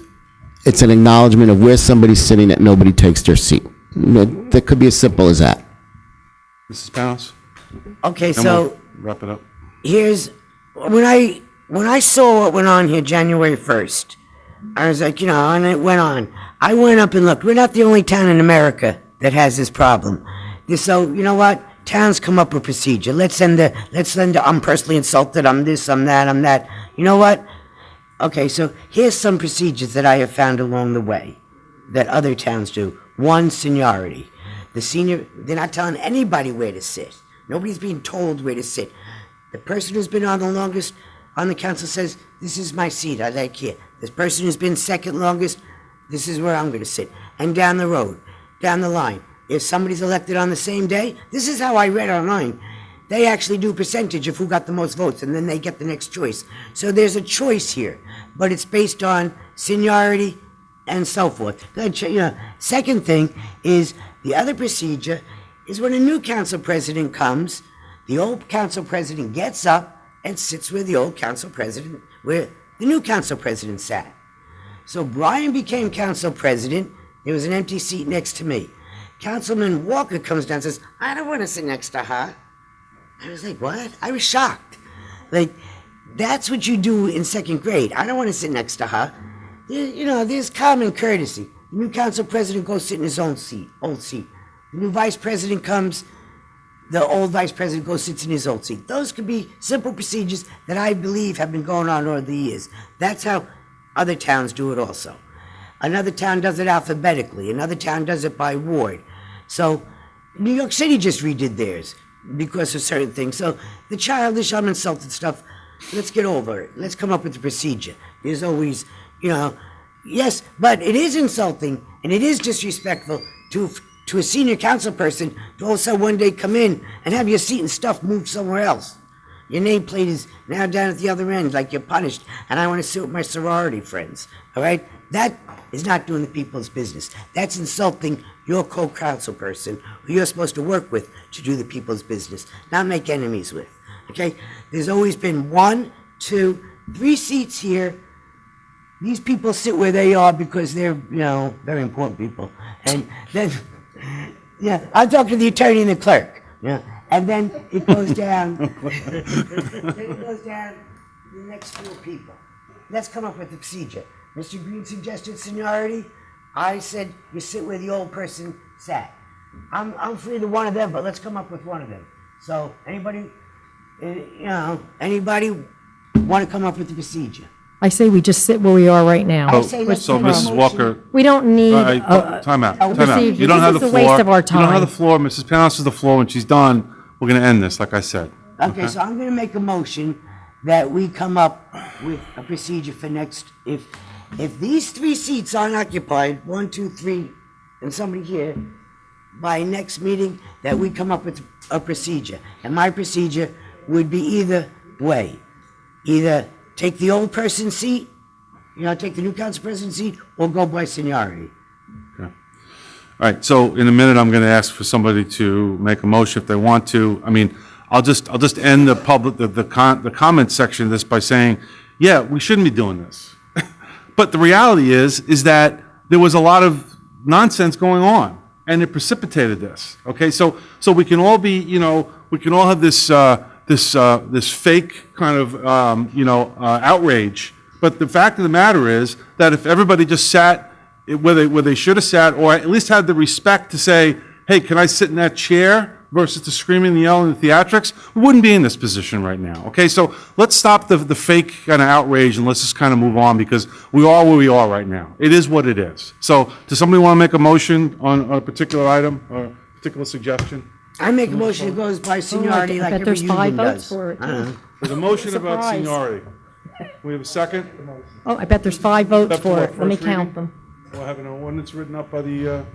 it's an acknowledgement of where somebody's sitting, that nobody takes their seat. That could be as simple as that. Mrs. Panos? Okay, And so we'll wrap it up. here's when I saw what went on here January 1st, I was like, and it went on. I went up and looked. We're not the only town in America that has this problem. So you know what? Towns come up with procedure. Let's send I'm personally insulted, I'm this, I'm that, I'm that. You know what? Okay, so here's some procedures that I have found along the way that other towns do. One, seniority. They're not telling anybody where to sit. Nobody's being told where to sit. The person who's been on the longest on the council says, this is my seat, I like here. This person who's been second longest, this is where I'm gonna sit. And down the road, down the line, if somebody's elected on the same day, this is how I read online. They actually do percentage of who got the most votes, and then they get the next choice. So there's a choice here, but it's based on seniority and so forth. Second thing is, the other procedure is when a new council president comes, the old council president gets up and sits where the new council president sat. So Brian became council president. There was an empty seat next to me. Councilman Walker comes down and says, I don't want to sit next to her. I was like, what? I was shocked. Like, that's what you do in second grade. I don't want to sit next to her. There's common courtesy. The new council president goes sit in his old seat. The new vice president comes, the old vice president goes sits in his old seat. Those could be simple procedures that I believe have been going on over the years. That's how other towns do it also. Another town does it alphabetically. Another town does it by ward. So New York City just redid theirs because of certain things. So the childish, uninsulted stuff, let's get over it. Let's come up with a procedure. There's always, yes, but it is insulting and it is disrespectful to a senior council person to also one day come in and have your seat and stuff moved somewhere else. Your nameplate is now down at the other end, like you're punished, and I want to sit with my sorority friends, all right? That is not doing the people's business. That's insulting your co-council person who you're supposed to work with to do the people's business, not make enemies with, okay? There's always been 1, 2, 3 seats here. These people sit where they are because they're, very important people. And then, I'm talking to the attorney and the clerk, and then it goes down, then it goes down to the next 4 people. Let's come up with a procedure. Mr. Green suggested seniority. I said you sit where the old person sat. I'm free to one of them, but let's come up with one of them. So anybody want to come up with the procedure? I say we just sit where we are right now. I say let's So, make a Mrs. motion. Walker, We don't need time out. procedure. You don't have the This is floor. a waste of our You don't have the time. floor. Mrs. Panos has the floor. When she's done, we're going to end this, like I said. Okay, so I'm gonna make a motion that we come up with a procedure for next, if these 3 seats aren't occupied, 1, 2, 3, and somebody here, by next meeting, that we come up with a procedure. And my procedure would be either way. Either take the old person's seat, take the new council president's seat, or go by seniority. All right, so in a minute, I'm going to ask for somebody to make a motion if they want to. I mean, I'll just end the comment section of this by saying, yeah, we shouldn't be doing this. But the reality is that there was a lot of nonsense going on, and it precipitated this. Okay, so we can all be, we can all have this fake kind of outrage. But the fact of the matter is that if everybody just sat where they should have sat, or at least had the respect to say, hey, can I sit in that chair, versus the screaming, the yelling, the theatrics, we wouldn't be in this position right now. Okay, so let's stop the fake kind of outrage and let's just kind of move on, because we are where we are right now. It is what it is. So does somebody want to make a motion on a particular item or a particular suggestion? I make a motion that goes by seniority I like bet every there's 5 union votes does. for it. I don't know. There's a motion about Surprise. seniority. We have a second? Oh, I bet there's 5 votes Except for for it. Let me first count reading? them. We'll have an ordinance written up by the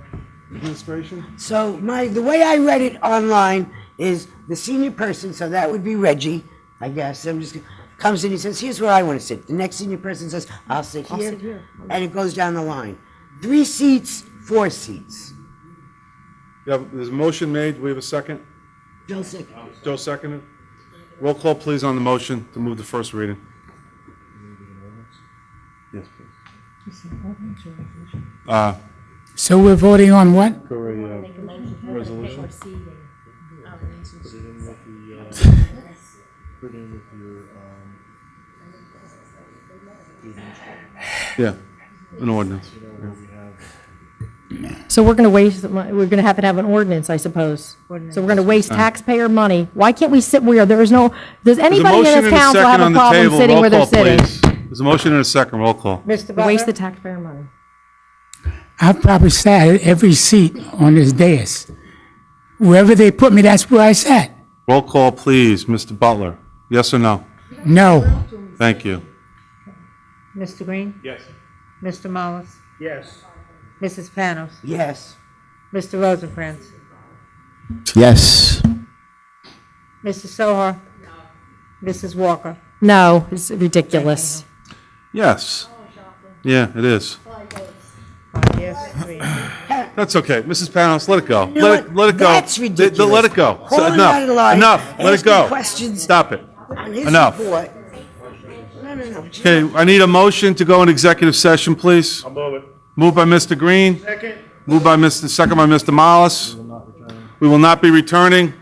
administration? So the way I read it online is the senior person, so that would be Reggie, I guess. Comes in, he says, here's where I want to sit. The next senior person says, I'll sit here. And it goes down the line. 3 seats, 4 seats. There's a motion made. Do we have a second? Joe second. Joe seconded. Roll call, please, on the motion to move the first reading. Yes, please. So we're voting on what? For a resolution? Yeah, an ordinance. So we're gonna waste, we're gonna have to have an ordinance, I suppose. So we're gonna waste taxpayer money. Why can't we sit where does There's a anybody in motion this and a council second have on a the problem table. sitting Roll where they're call, sitting? please. There's a motion and a second. Roll call. Mr. Waste the Butler? taxpayer money. I've probably sat at every seat on this dais. Wherever they put me, that's where I sat. Roll call, please. Mr. Butler. Yes or no? No. Thank you. Mr. Green? Yes. Mr. Mollis? Yes. Mrs. Panos? Yes. Mr. Rosencrantz? Yes. Mr. Sohar? Mrs. Walker? No, it's ridiculous. Yes. Yeah, it is. 5 yes, 3 That's okay. Mrs. Panos, let it go. You know Let what? it go. That's ridiculous. Let it go. So Calling enough. out a lie, Enough. Let it asking go. questions Stop it. on his Enough. report. No. Okay, I need a motion to go in executive session, please. I'll move it. Moved by Mr. Green, Second. Second by Mr. Mollis. We will not be returning.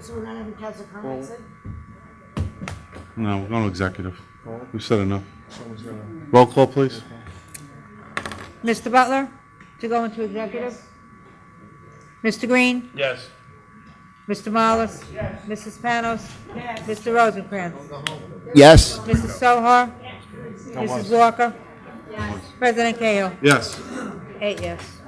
So we're not having council comments? No, we're going to executive. We've said enough. Roll call, please. Mr. Butler, to go into executive? Mr. Green? Yes. Mr. Mollis? Yes. Mrs. Panos? Yes. Mr. Rosencrantz? Yes. Mrs. Sohar? Mrs. Walker? Yes. President Cahill? Yes. 8 yes.